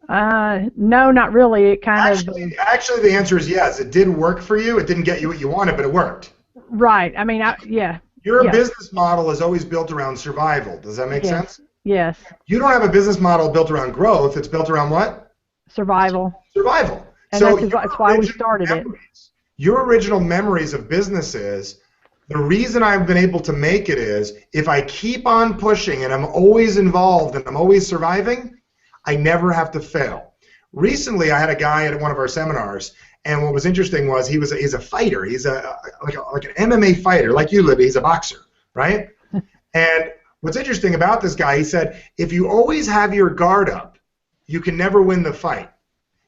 No, not really. It actually, the answer is yes. It did work for you. It didn't get you what you wanted, but it worked. Right. I mean, yeah. Your business model is always built around survival. Does that make sense? Yes. You don't have a business model built around growth. It's built around what? Survival. Survival. And so that's why we started it. Your original memories of business is, the reason I've been able to make it is, if I keep on pushing and I'm always involved and I'm always surviving, I never have to fail. Recently, I had a guy at one of our seminars, and what was interesting was he's a fighter. He's like an MMA fighter, like you, Libby. He's a boxer, right? And what's interesting about this guy, he said, if you always have your guard up, you can never win the fight.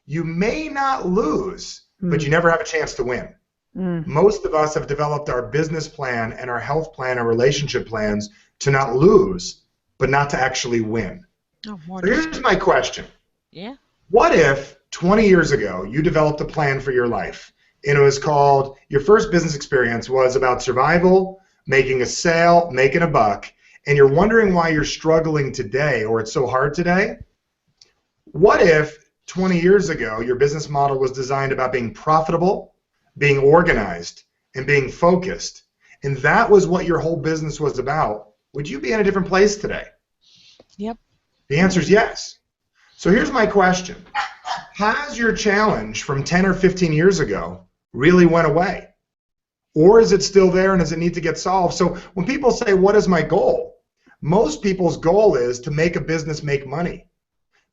You may not lose, but you never have a chance to win. Most of us have developed our business plan and our health plan, our relationship plans to not lose, but not to actually win. Oh, So wonderful. here's my question. Yeah. What if 20 years ago you developed a plan for your life and it was called, your first business experience was about survival, making a sale, making a buck, and you're wondering why you're struggling today or it's so hard today? What if 20 years ago your business model was designed about being profitable, being organized, and being focused, and that was what your whole business was about? Would you be in a different place today? Yep. The answer is yes. So here's my question. Has your challenge from 10 or 15 years ago really went away? Or is it still there and does it need to get solved? So when people say, what is my goal? Most people's goal is to make a business make money.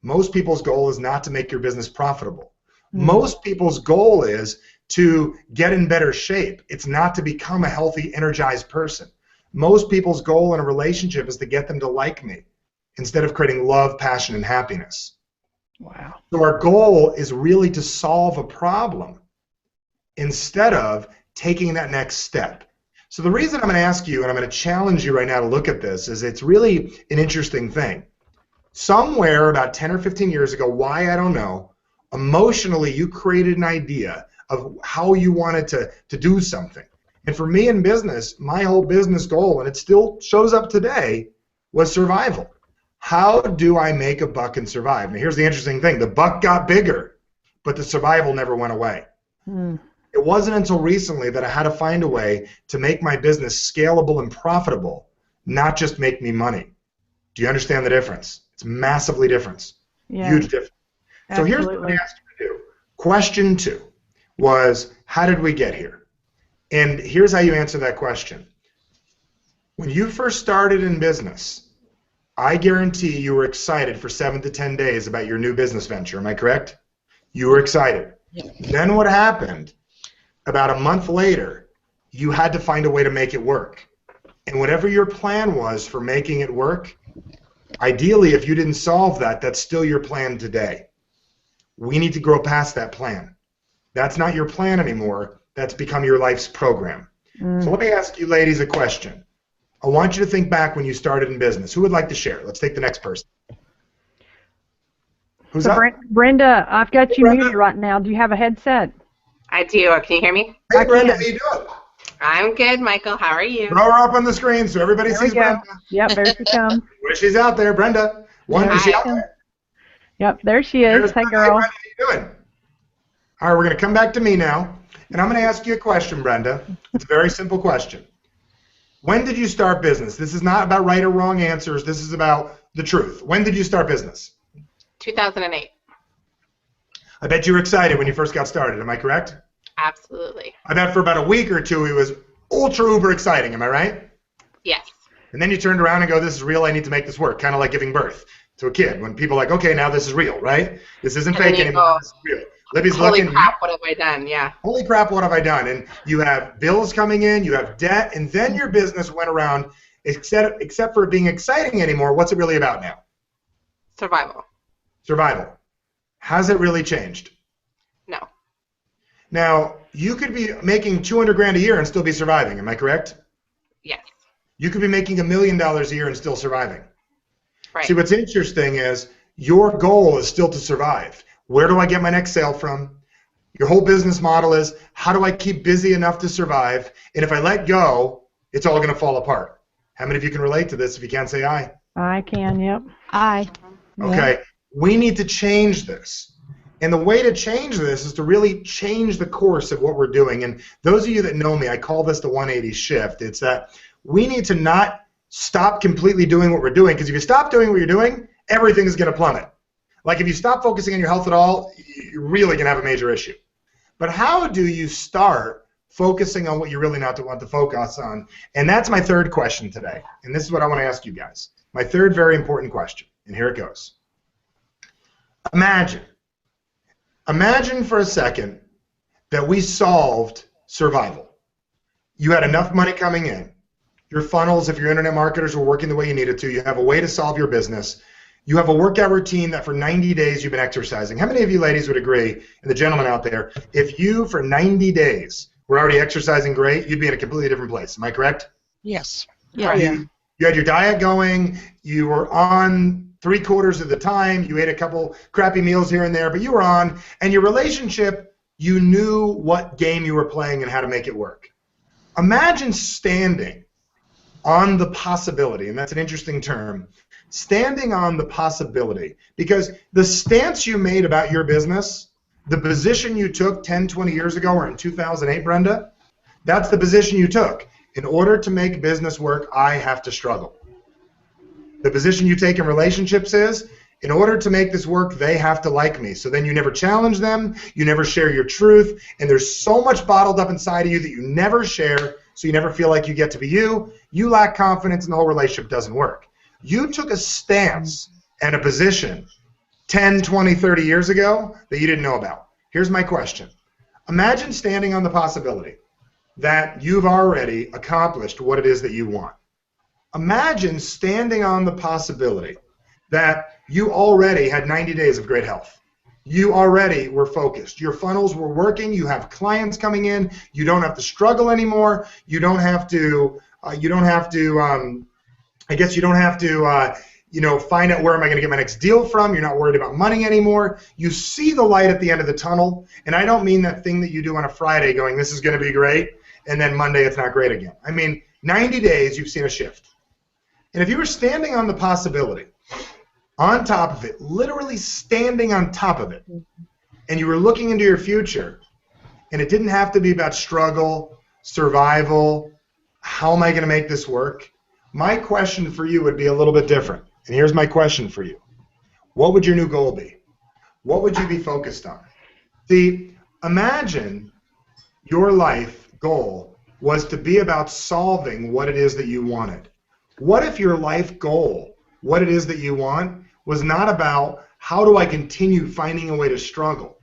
Most people's goal is not to make your business profitable. Most people's goal is to get in better shape. It's not to become a healthy, energized person. Most people's goal in a relationship is to get them to like me instead of creating love, passion, and happiness. Wow. So our goal is really to solve a problem instead of taking that next step. So the reason I'm going to ask you, and I'm going to challenge you right now to look at this, is it's really an interesting thing. Somewhere about 10 or 15 years ago, why I don't know, emotionally you created an idea of how you wanted to do something. And for me in business, my whole business goal, and it still shows up today, was survival. How do I make a buck and survive? Now here's the interesting thing. The buck got bigger, but the survival never went away. It wasn't until recently that I had to find a way to make my business scalable and profitable, not just make me money. Do you understand the difference? It's massively different. Yeah. Huge difference. So here's what I asked you to do. Question 2 was, how did we get here? And here's how you answer that question. When you first started in business, I guarantee you were excited for 7 to 10 days about your new business venture. Am I correct? You were excited. Yeah. Then what happened? About a month later, you had to find a way to make it work. And whatever your plan was for making it work, ideally, if you didn't solve that, that's still your plan today. We need to grow past that plan. That's not your plan anymore. That's become your life's program. So let me ask you ladies a question. I want you to think back when you started in business. Who would like to share? Let's take the next person. Who's up? Brenda, I've got Hey, you Brenda. muted right now. Do you have a headset? I do. Can you hear me? Hey, I Brenda, can. how you doing? I'm good, Michael. How are you? Throw her up on the screen so everybody There we sees go. Brenda. Yep, there she comes. Well, she's out there, Brenda. Is she out there? Yep, there she is. There's Hey, Brenda. girl. Brenda, how you doing? All right, we're going to come back to me now, and I'm going to ask you a question, Brenda. It's a very simple question. When did you start business? This is not about right or wrong answers. This is about the truth. When did you start business? 2008. I bet you were excited when you first got started. Am I correct? Absolutely. I bet for about a week or two it was ultra uber exciting. Am I right? Yes. And then you turned around and go, this is real. I need to make this work. Kind of like giving birth to a kid. When people are like, okay, now this is real, right? This isn't And fake then you anymore. go, This is real. Libby's holy looking. crap, what have I done? Yeah. Holy crap, what have I done? And you have bills coming in, you have debt, and then your business went around, except for it being exciting anymore, what's it really about now? Survival. Survival. Has it really changed? No. Now, you could be making 200 grand a year and still be surviving, am I correct? Yes. You could be making $1 million a year and still surviving. Right. See, what's interesting is your goal is still to survive. Where do I get my next sale from? Your whole business model is, how do I keep busy enough to survive? And if I let go, it's all going to fall apart. How many of you can relate to this? If you can't, say aye. I can, yep. I. Okay, we need to change this. And the way to change this is to really change the course of what we're doing. And those of you that know me, I call this the 180 shift. It's that we need to not stop completely doing what we're doing, because if you stop doing what you're doing, everything's going to plummet. Like if you stop focusing on your health at all, you're really going to have a major issue. But how do you start focusing on what you really want to focus on? And that's my third question today. And this is what I want to ask you guys. My third very important question. And here it goes. Imagine for a second that we solved survival. You had enough money coming in. Your funnels, if your internet marketers were working the way you needed to, you have a way to solve your business. You have a workout routine that for 90 days you've been exercising. How many of you ladies would agree, and the gentlemen out there, if you for 90 days were already exercising great, you'd be in a completely different place. Am I correct? Yes. Yeah. You had your diet going, you were on 3/4 of the time. You ate a couple crappy meals here and there, but you were on. And your relationship, you knew what game you were playing and how to make it work. Imagine standing on the possibility, and that's an interesting term, standing on the possibility, because the stance you made about your business, the position you took 10, 20 years ago or in 2008, Brenda, that's the position you took. In order to make business work, I have to struggle. The position you take in relationships is, in order to make this work, they have to like me. So then you never challenge them, you never share your truth, and there's so much bottled up inside of you that you never share, so you never feel like you get to be you. You lack confidence and the whole relationship doesn't work. You took a stance and a position 10, 20, 30 years ago that you didn't know about. Here's my question. Imagine standing on the possibility that you've already accomplished what it is that you want. Imagine standing on the possibility that you already had 90 days of great health. You already were focused. Your funnels were working. You have clients coming in. You don't have to struggle anymore. You don't have to find out where am I going to get my next deal from. You're not worried about money anymore. You see the light at the end of the tunnel. And I don't mean that thing that you do on a Friday going, this is going to be great, and then Monday it's not great again. I mean, 90 days you've seen a shift. And if you were standing on the possibility, on top of it, literally standing on top of it, and you were looking into your future, and it didn't have to be about struggle, survival, how am I going to make this work? My question for you would be a little bit different. And here's my question for you. What would your new goal be? What would you be focused on? See, imagine your life goal was to be about solving what it is that you wanted. What if your life goal, what it is that you want, was not about how do I continue finding a way to struggle?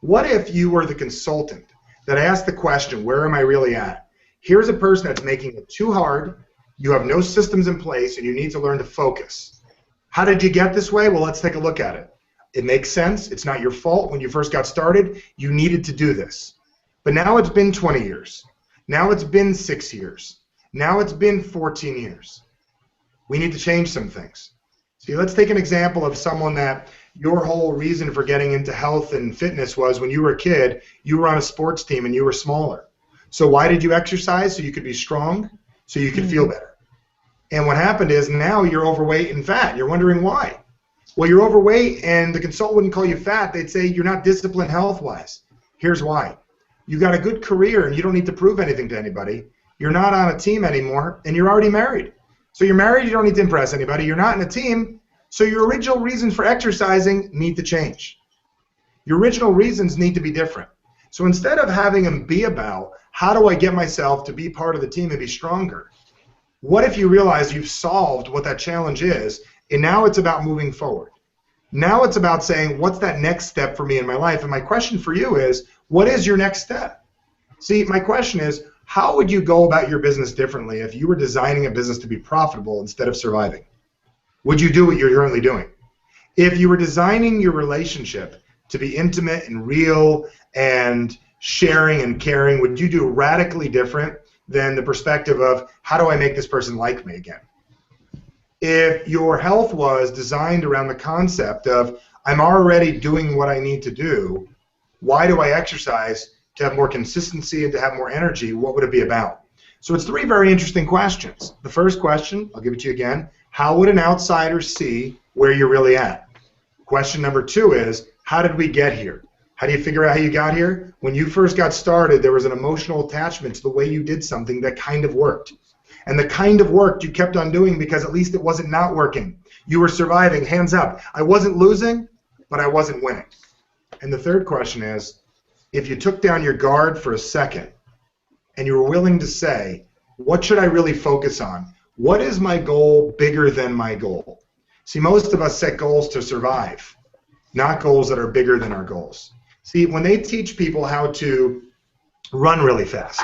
What if you were the consultant that asked the question, where am I really at? Here's a person that's making it too hard, you have no systems in place, and you need to learn to focus. How did you get this way? Well, let's take a look at it. It makes sense. It's not your fault. When you first got started, you needed to do this. But now it's been 20 years. Now it's been 6 years. Now it's been 14 years. We need to change some things. See, let's take an example of someone that your whole reason for getting into health and fitness was when you were a kid, you were on a sports team and you were smaller. So why did you exercise? So you could be strong, so you could feel better. And what happened is now you're overweight and fat. You're wondering why. Well, you're overweight and the consultant wouldn't call you fat. They'd say you're not disciplined health-wise. Here's why. You got a good career and you don't need to prove anything to anybody. You're not on a team anymore and you're already married. So you're married, you don't need to impress anybody. You're not in a team, so your original reasons for exercising need to change. Your original reasons need to be different. So instead of having them be about how do I get myself to be part of the team and be stronger, what if you realize you've solved what that challenge is, and now it's about moving forward? Now it's about saying, what's that next step for me in my life? And my question for you is, what is your next step? See, my question is, how would you go about your business differently if you were designing a business to be profitable instead of surviving? Would you do what you're currently doing? If you were designing your relationship to be intimate and real and sharing and caring, would you do radically different than the perspective of how do I make this person like me again? If your health was designed around the concept of I'm already doing what I need to do, why do I exercise to have more consistency and to have more energy? What would it be about? So it's three very interesting questions. The first question, I'll give it to you again, how would an outsider see where you're really at? Question number two is, how did we get here? How do you figure out how you got here? When you first got started, there was an emotional attachment to the way you did something that kind of worked. And the kind of work you kept on doing because at least it wasn't not working. You were surviving, hands up. I wasn't losing, but I wasn't winning. And the third question is, if you took down your guard for a second and you were willing to say, what should I really focus on? What is my goal bigger than my goal? See, most of us set goals to survive, not goals that are bigger than our goals. See, when they teach people how to run really fast,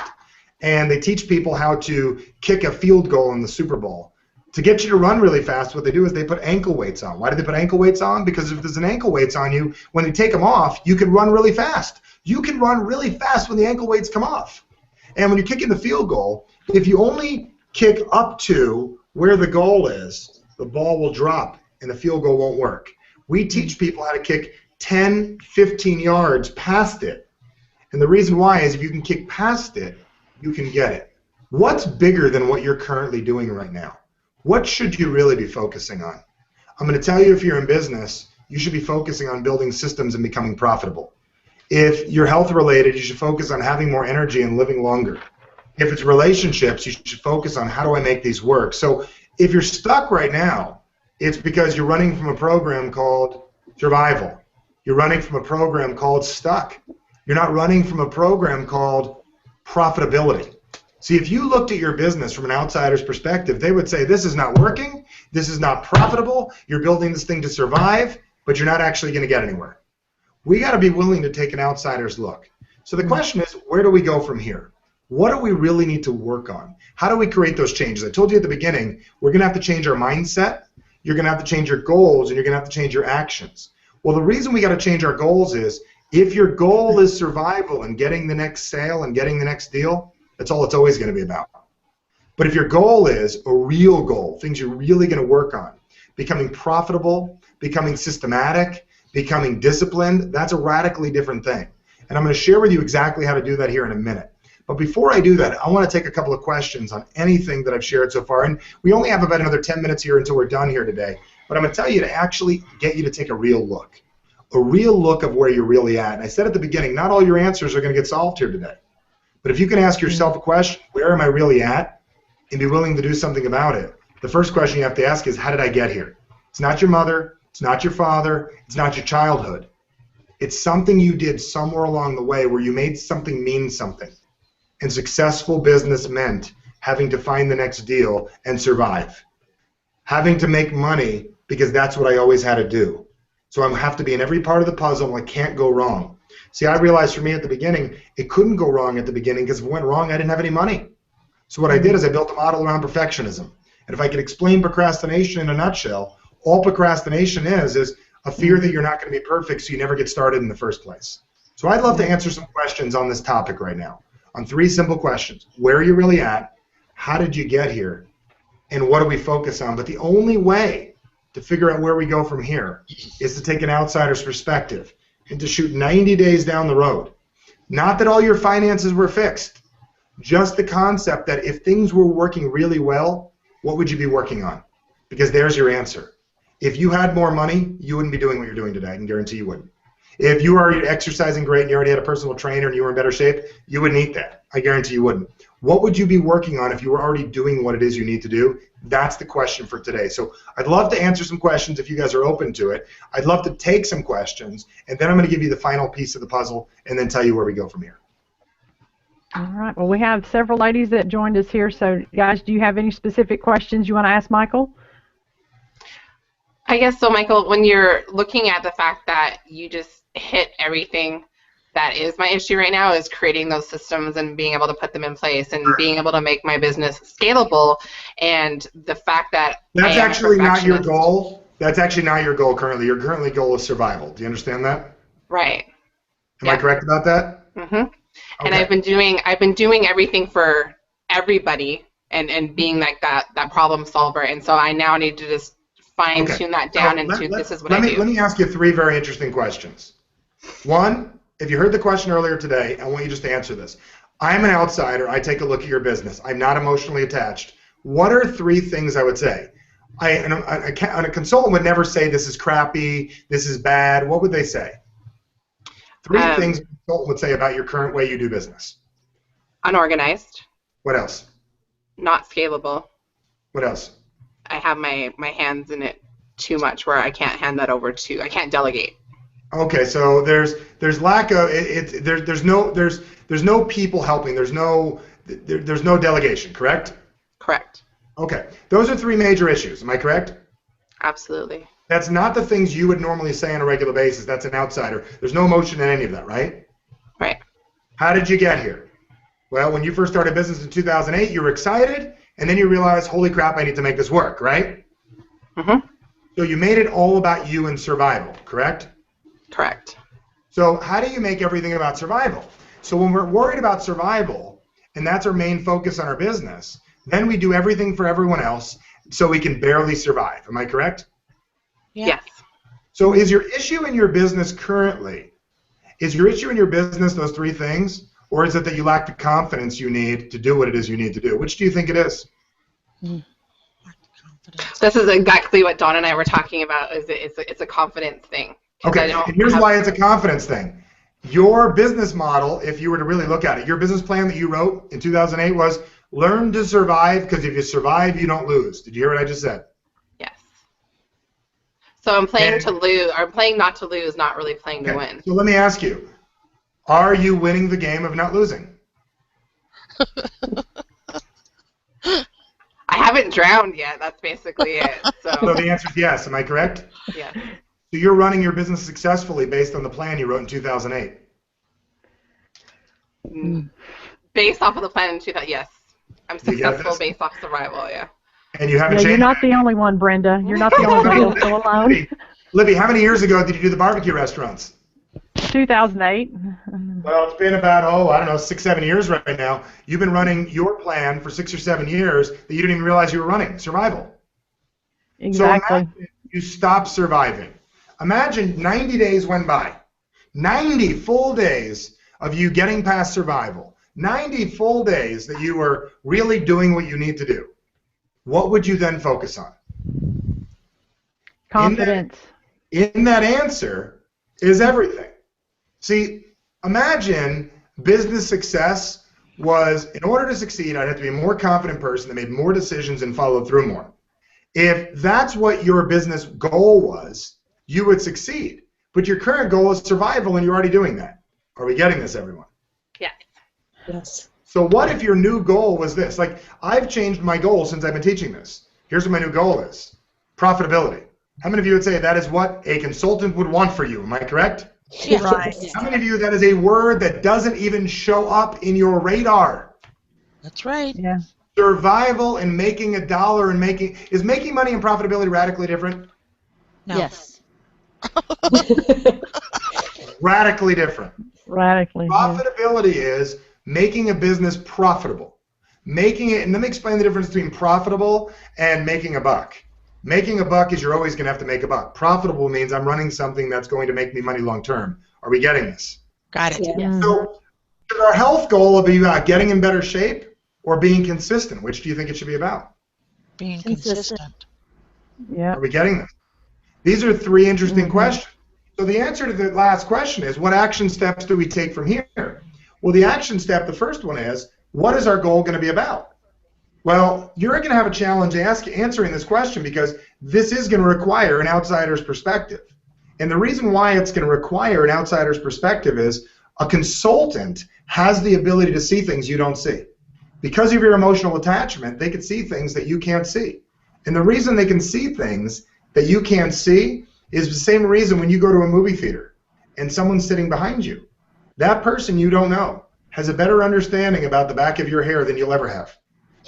and they teach people how to kick a field goal in the Super Bowl, to get you to run really fast, what they do is they put ankle weights on. Why do they put ankle weights on? Because if there's an ankle weights on you, when they take them off, you can run really fast. You can run really fast when the ankle weights come off. And when you're kicking the field goal, if you only kick up to where the goal is, the ball will drop and the field goal won't work. We teach people how to kick 10, 15 yards past it. And the reason why is if you can kick past it, you can get it. What's bigger than what you're currently doing right now? What should you really be focusing on? I'm going to tell you, if you're in business, you should be focusing on building systems and becoming profitable. If you're health related, you should focus on having more energy and living longer. If it's relationships, you should focus on how do I make these work. So if you're stuck right now, it's because you're running from a program called survival. You're running from a program called stuck. You're not running from a program called profitability. See, if you looked at your business from an outsider's perspective, they would say, this is not working, this is not profitable, you're building this thing to survive, but you're not actually going to get anywhere. We got to be willing to take an outsider's look. So the question is, where do we go from here? What do we really need to work on? How do we create those changes? I told you at the beginning, we're going to have to change our mindset, you're going to have to change your goals, and you're going to have to change your actions. Well, the reason we got to change our goals is, if your goal is survival and getting the next sale and getting the next deal, that's all it's always going to be about. But if your goal is a real goal, things you're really going to work on, becoming profitable, becoming systematic, becoming disciplined, that's a radically different thing. And I'm going to share with you exactly how to do that here in a minute. But before I do that, I want to take a couple of questions on anything that I've shared so far. And we only have about another 10 minutes here until we're done here today. But I'm going to tell you to actually get you to take a real look of where you're really at. And I said at the beginning, not all your answers are going to get solved here today. But if you can ask yourself a question, where am I really at, and be willing to do something about it, the first question you have to ask is, how did I get here? It's not your mother, it's not your father, it's not your childhood. It's something you did somewhere along the way where you made something mean something. And successful business meant having to find the next deal and survive. Having to make money because that's what I always had to do. So I have to be in every part of the puzzle, and I can't go wrong. See, I realized for me at the beginning, it couldn't go wrong at the beginning because if it went wrong, I didn't have any money. So what I did is I built a model around perfectionism. And if I could explain procrastination in a nutshell, all procrastination is a fear that you're not going to be perfect, so you never get started in the first place. So I'd love to answer some questions on this topic right now, on 3 simple questions. Where are you really at? How did you get here? And what do we focus on? But the only way to figure out where we go from here is to take an outsider's perspective and to shoot 90 days down the road. Not that all your finances were fixed, just the concept that if things were working really well, what would you be working on? Because there's your answer. If you had more money, you wouldn't be doing what you're doing today. I can guarantee you wouldn't. If you are exercising great and you already had a personal trainer and you were in better shape, you wouldn't eat that. I guarantee you wouldn't. What would you be working on if you were already doing what it is you need to do? That's the question for today. So I'd love to answer some questions if you guys are open to it. I'd love to take some questions, and then I'm going to give you the final piece of the puzzle and then tell you where we go from here. All right. Well, we have several ladies that joined us here. So, guys, do you have any specific questions you want to ask Michael? I guess so, Michael, when you're looking at the fact that you just hit everything that is my issue right now, is creating those systems and being able to put them in place and being able to make my business scalable, and the fact that that's actually not your goal. That's actually not your goal currently. Your currently goal is survival. Do you understand that? Right. Am I correct about that? Mm-hmm. Okay. And I've been doing everything for everybody and being like that problem solver, and so I now need to just fine tune that down into this is what I do. Let me ask you 3 very interesting questions. One, if you heard the question earlier today, I want you just to answer this. I'm an outsider. I take a look at your business. I'm not emotionally attached. What are 3 things I would say? A consultant would never say this is crappy, this is bad. What would they say? 3 things a consultant would say about your current way you do business. Unorganized. What else? Not scalable. What else? I have my hands in it too much where I can't hand that over to, I can't delegate. Okay, so there's lack of there's no people helping. There's no delegation, correct? Correct. Okay, those are 3 major issues. Am I correct? Absolutely. That's not the things you would normally say on a regular basis. That's an outsider. There's no emotion in any of that, right? Right. How did you get here? Well, when you first started business in 2008, you were excited, and then you realized, holy crap, I need to make this work, right? Mm-hmm. So you made it all about you and survival, correct? Correct. So how do you make everything about survival? So when we're worried about survival, and that's our main focus on our business, then we do everything for everyone else so we can barely survive. Am I correct? Yeah. Yes. So is your issue in your business currently, is your issue in your business those three things? Or is it that you lack the confidence you need to do what it is you need to do? Which do you think it is? Confidence. This is exactly what Dawn and I were talking about. It's a confidence thing. Okay, and here's why it's a confidence thing. Your business model, if you were to really look at it, your business plan that you wrote in 2008 was learn to survive, because if you survive, you don't lose. Did you hear what I just said? Yes. So I'm playing to lose, or playing not to lose, not really playing to win. So let me ask you, are you winning the game of not losing? I haven't drowned yet. That's basically it. So So the answer is yes. Am I correct? yes. So you're running your business successfully based on the plan you wrote in 2008. Based off of the plan in 2000, yes. I'm You get successful this? based off survival, yeah. And you haven't Yeah, changed. you're not the only one, Brenda. You're not the only one who's still alone. Libby, how many years ago did you do the barbecue restaurants? 2008. Well, it's been about, I don't know, 6, 7 years right now. You've been running your plan for 6 or 7 years that you didn't even realize you were running, survival. Exactly. So imagine you stop surviving. Imagine 90 days went by. 90 full days of you getting past survival. 90 full days that you were really doing what you need to do. What would you then focus on? Confidence. In that answer is everything. See, imagine business success was, in order to succeed, I'd have to be a more confident person that made more decisions and followed through more. If that's what your business goal was, you would succeed. But your current goal is survival, and you're already doing that. Are we getting this, everyone? Yes. Yes. So what if your new goal was this? Like, I've changed my goal since I've been teaching this. Here's what my new goal is. Profitability. How many of you would say that is what a consultant would want for you? Am I correct? Yeah. Right. How many of you, that is a word that doesn't even show up in your radar? That's right. Yeah. Survival and making $1 and is making money and profitability radically different? No. Yes. Radically different. Radically. Yeah. Profitability is making a business profitable. Making it, and let me explain the difference between profitable and making a buck. Making a buck is you're always going to have to make a buck. Profitable means I'm running something that's going to make me money long term. Are we getting this? Got it. Yeah. Yes. So should our health goal be about getting in better shape or being consistent? Which do you think it should be about? Being Consistent. consistent. Yeah. Are we getting this? These are 3 interesting questions. So the answer to the last question is, what action steps do we take from here? Well, the action step, the first one is, what is our goal going to be about? Well, you're going to have a challenge answering this question because this is going to require an outsider's perspective. And the reason why it's going to require an outsider's perspective is a consultant has the ability to see things you don't see. Because of your emotional attachment, they can see things that you can't see. And the reason they can see things that you can't see is the same reason when you go to a movie theater and someone's sitting behind you. That person you don't know has a better understanding about the back of your hair than you'll ever have.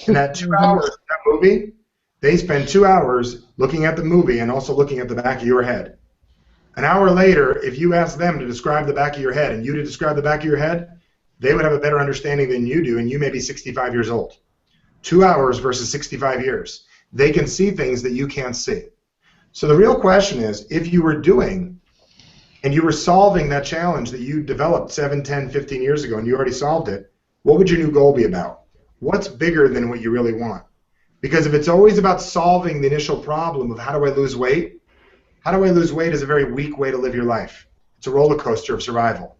In that 2 hours of that movie, they spend 2 hours looking at the movie and also looking at the back of your head. An hour later, if you ask them to describe the back of your head and you to describe the back of your head, they would have a better understanding than you do, and you may be 65 years old. 2 hours versus 65 years. They can see things that you can't see. So the real question is, if you were doing and you were solving that challenge that you developed 7, 10, 15 years ago and you already solved it, what would your new goal be about? What's bigger than what you really want? Because if it's always about solving the initial problem of how do I lose weight, how do I lose weight is a very weak way to live your life. It's a roller coaster of survival.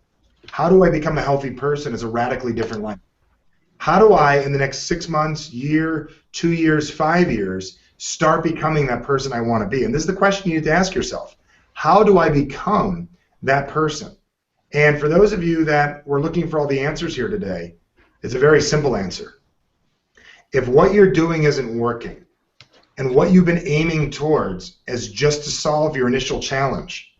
How do I become a healthy person is a radically different life. How do I, in the next 6 months, year, 2 years, 5 years, start becoming that person I want to be? And this is the question you need to ask yourself. How do I become that person? And for those of you that were looking for all the answers here today, it's a very simple answer. If what you're doing isn't working, and what you've been aiming towards is just to solve your initial challenge,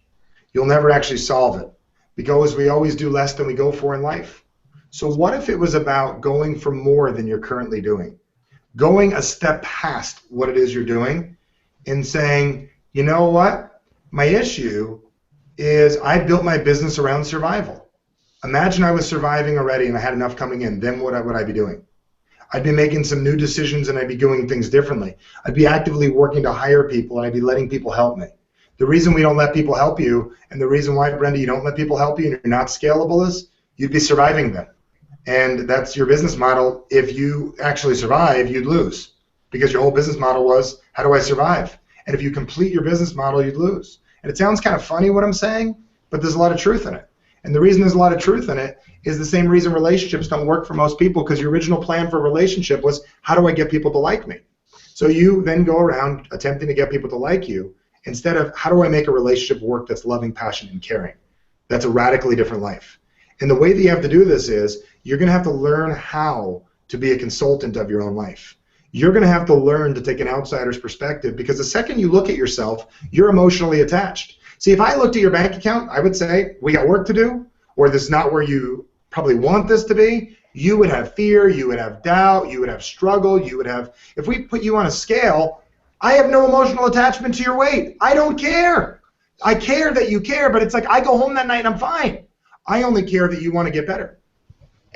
you'll never actually solve it, because we always do less than we go for in life. So what if it was about going for more than you're currently doing? Going a step past what it is you're doing and saying, you know what? My issue is I built my business around survival. Imagine I was surviving already and I had enough coming in. Then what would I be doing? I'd be making some new decisions and I'd be doing things differently. I'd be actively working to hire people and I'd be letting people help me. The reason we don't let people help you, and the reason why, Brenda, you don't let people help you and you're not scalable is you'd be surviving them. And that's your business model. If you actually survive, you'd lose, because your whole business model was, how do I survive? And if you complete your business model, you'd lose. And it sounds kind of funny what I'm saying, but there's a lot of truth in it. And the reason there's a lot of truth in it is the same reason relationships don't work for most people, because your original plan for a relationship was, how do I get people to like me? So you then go around attempting to get people to like you instead of, how do I make a relationship work that's loving, passionate, and caring? That's a radically different life. And the way that you have to do this is, you're going to have to learn how to be a consultant of your own life. You're going to have to learn to take an outsider's perspective, because the second you look at yourself, you're emotionally attached. See, if I looked at your bank account, I would say, we got work to do, or this is not where you probably want this to be. You would have fear, you would have doubt, you would have struggle, you would have, if we put you on a scale, I have no emotional attachment to your weight. I don't care. I care that you care, but it's like I go home that night and I'm fine. I only care that you want to get better.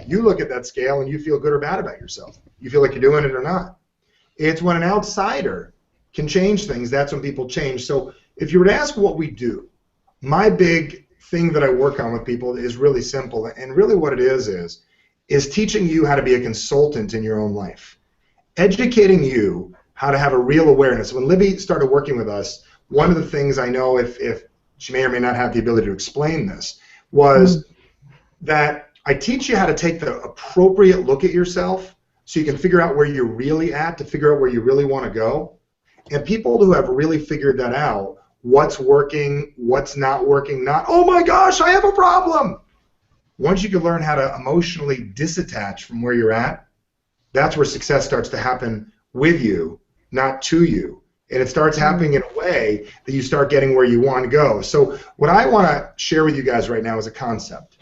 You look at that scale and you feel good or bad about yourself. You feel like you're doing it or not. It's when an outsider can change things, that's when people change. So if you were to ask what we do, my big thing that I work on with people is really simple. And really what it is teaching you how to be a consultant in your own life. Educating you how to have a real awareness. When Libby started working with us, one of the things I know, if she may or may not have the ability to explain this, was that I teach you how to take the appropriate look at yourself so you can figure out where you're really at, to figure out where you really want to go. And people who have really figured that out, what's working, what's not working, not, oh my gosh, I have a problem. Once you can learn how to emotionally disattach from where you're at, that's where success starts to happen with you, not to you. And it starts happening in a way that you start getting where you want to go. So what I want to share with you guys right now is a concept.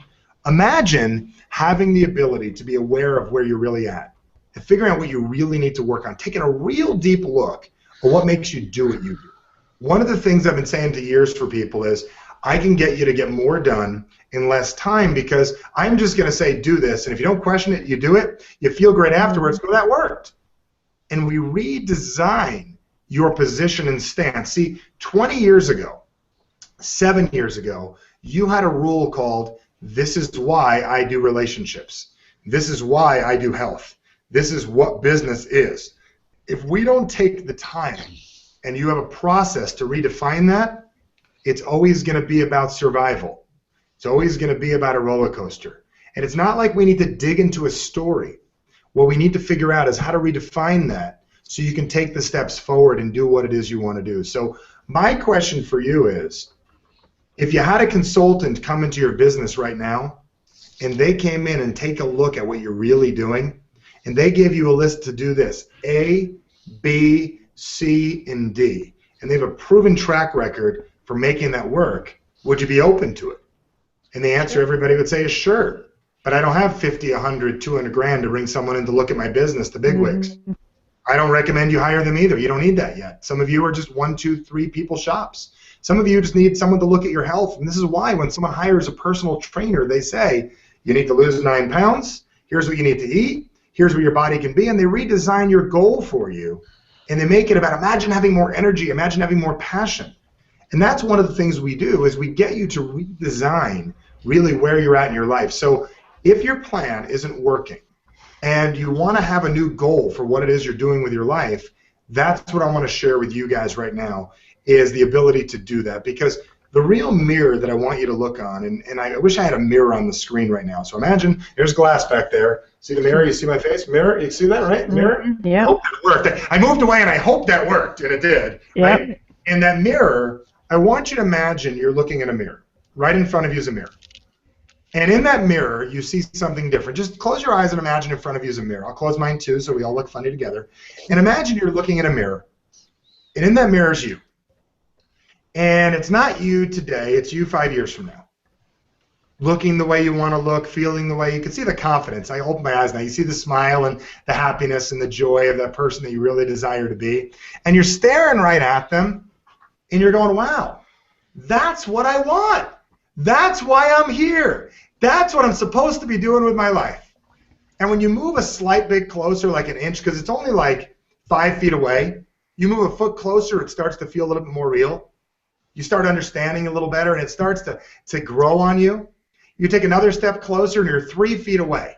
Imagine having the ability to be aware of where you're really at and figuring out what you really need to work on, taking a real deep look at what makes you do what you do. One of the things I've been saying to years for people is, I can get you to get more done in less time, because I'm just going to say, do this, and if you don't question it, you do it, you feel great afterwards, go, that worked. And we redesign your position and stance. See, 20 years ago, 7 years ago, you had a rule called, this is why I do relationships. This is why I do health. This is what business is. If we don't take the time and you have a process to redefine that, it's always going to be about survival. It's always going to be about a roller coaster. And it's not like we need to dig into a story. What we need to figure out is how to redefine that so you can take the steps forward and do what it is you want to do. So my question for you is, if you had a consultant come into your business right now and they came in and take a look at what you're really doing, and they gave you a list to do this, A, B, C, and D, and they have a proven track record for making that work, would you be open to it? And the answer everybody would say is sure, but I don't have 50, 100, 200 grand to bring someone in to look at my business, the bigwigs. I don't recommend you hire them either. You don't need that yet. Some of you are just 1, 2, 3 people shops. Some of you just need someone to look at your health, and this is why when someone hires a personal trainer, they say, you need to lose 9 pounds, here's what you need to eat, here's where your body can be, and they redesign your goal for you, and they make it about, imagine having more energy, imagine having more passion. And that's one of the things we do, is we get you to redesign really where you're at in your life. So if your plan isn't working and you want to have a new goal for what it is you're doing with your life, that's what I want to share with you guys right now, is the ability to do that. Because the real mirror that I want you to look on, and I wish I had a mirror on the screen right now. So imagine there's glass back there. See the mirror? You see my face? Mirror? You see that, right? Mirror? Yeah. I hope that worked. I moved away and I hope that worked, and it did. Yep. Right? And that mirror, I want you to imagine you're looking at a mirror. Right in front of you is a mirror. And in that mirror, you see something different. Just close your eyes and imagine in front of you is a mirror. I'll close mine too, so we all look funny together. And imagine you're looking at a mirror. And in that mirror is you. And it's not you today, it's you 5 years from now. Looking the way you want to look, feeling the way you can see the confidence. I open my eyes now. You see the smile and the happiness and the joy of that person that you really desire to be. And you're staring right at them, and you're going, wow, that's what I want. That's why I'm here. That's what I'm supposed to be doing with my life. And when you move a slight bit closer, like an inch, because it's only like 5 feet away, you move a foot closer, it starts to feel a little bit more real. you start understanding a little better, and it starts to grow on you. You take another step closer, and you're 3 feet away.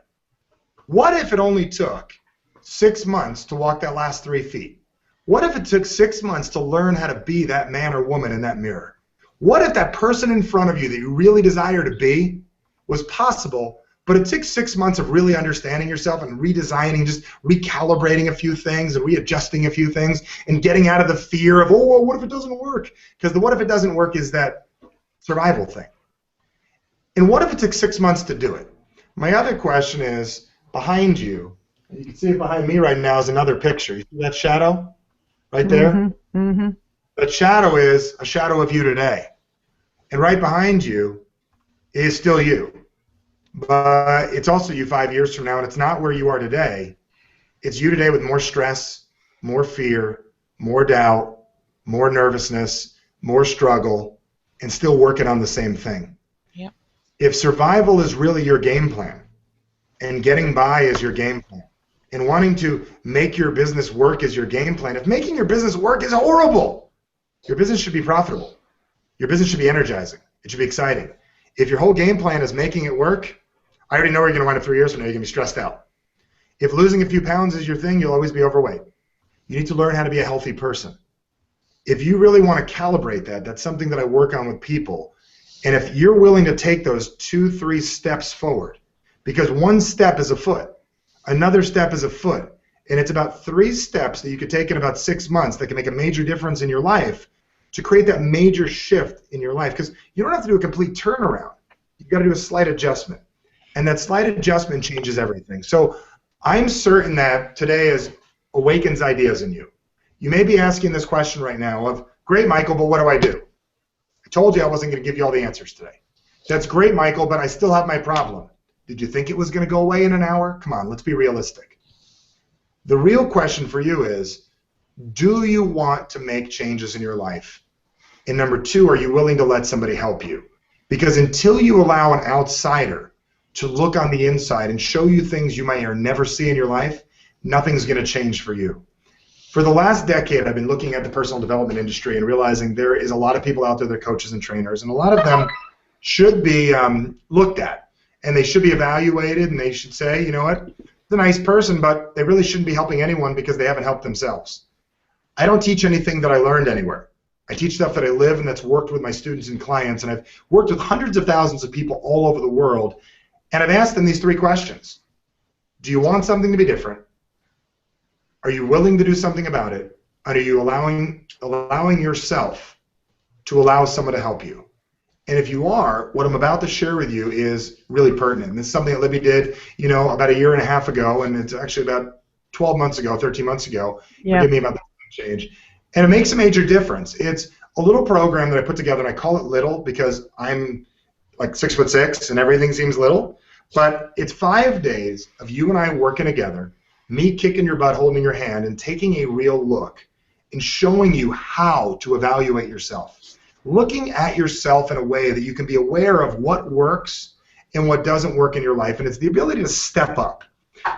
What if it only took 6 months to walk that last 3 feet? What if it took 6 months to learn how to be that man or woman in that mirror? What if that person in front of you that you really desire to be was possible, but it took 6 months of really understanding yourself and redesigning, just recalibrating a few things and readjusting a few things and getting out of the fear of, oh, well, what if it doesn't work? Because the what if it doesn't work is that survival thing. And what if it took 6 months to do it? My other question is, behind you, you can see it behind me right now is another picture. You see that shadow right there? Mm-hmm. Mm-hmm. That shadow is a shadow of you today. And right behind you is still you. But it's also you 5 years from now, and it's not where you are today. It's you today with more stress, more fear, more doubt, more nervousness, more struggle, and still working on the same thing. Yep. If survival is really your game plan, and getting by is your game plan, and wanting to make your business work is your game plan, if making your business work is horrible, your business should be profitable. Your business should be energizing. It should be exciting. If your whole game plan is making it work, I already know where you're going to wind up 3 years from now. You're going to be stressed out. If losing a few pounds is your thing, you'll always be overweight. You need to learn how to be a healthy person. If you really want to calibrate that, that's something that I work on with people. And if you're willing to take those 2-3 steps forward, because one step is a foot, another step is a foot, and it's about 3 steps that you could take in about 6 months that can make a major difference in your life to create that major shift in your life. Because you don't have to do a complete turnaround. You've got to do a slight adjustment. And that slight adjustment changes everything. So I'm certain that today awakens ideas in you. You may be asking this question right now of, great, Michael, but what do I do? I told you I wasn't going to give you all the answers today. That's great, Michael, but I still have my problem. Did you think it was going to go away in an hour? Come on, let's be realistic. The real question for you is, do you want to make changes in your life? And number 2, are you willing to let somebody help you? Because until you allow an outsider to look on the inside and show you things you might or never see in your life, nothing's going to change for you. For the last decade, I've been looking at the personal development industry and realizing there is a lot of people out there that are coaches and trainers, and a lot of them should be looked at, and they should be evaluated, and they should say, you know what, they're a nice person, but they really shouldn't be helping anyone because they haven't helped themselves. I don't teach anything that I learned anywhere. I teach stuff that I live and that's worked with my students and clients, and I've worked with hundreds of thousands of people all over the world, and I've asked them these 3 questions. Do you want something to be different? Are you willing to do something about it? And are you allowing yourself to allow someone to help you? And if you are, what I'm about to share with you is really pertinent. And this is something that Libby did, about 1.5 years ago, and it's actually about 12 months ago, 13 months ago. Yeah. Forgive me about the change. And it makes a major difference. It's a little program that I put together, and I call it little because I'm like 6'6" and everything seems little. But it's 5 days of you and I working together, me kicking your butt, holding your hand, and taking a real look and showing you how to evaluate yourself. Looking at yourself in a way that you can be aware of what works and what doesn't work in your life. And it's the ability to step up.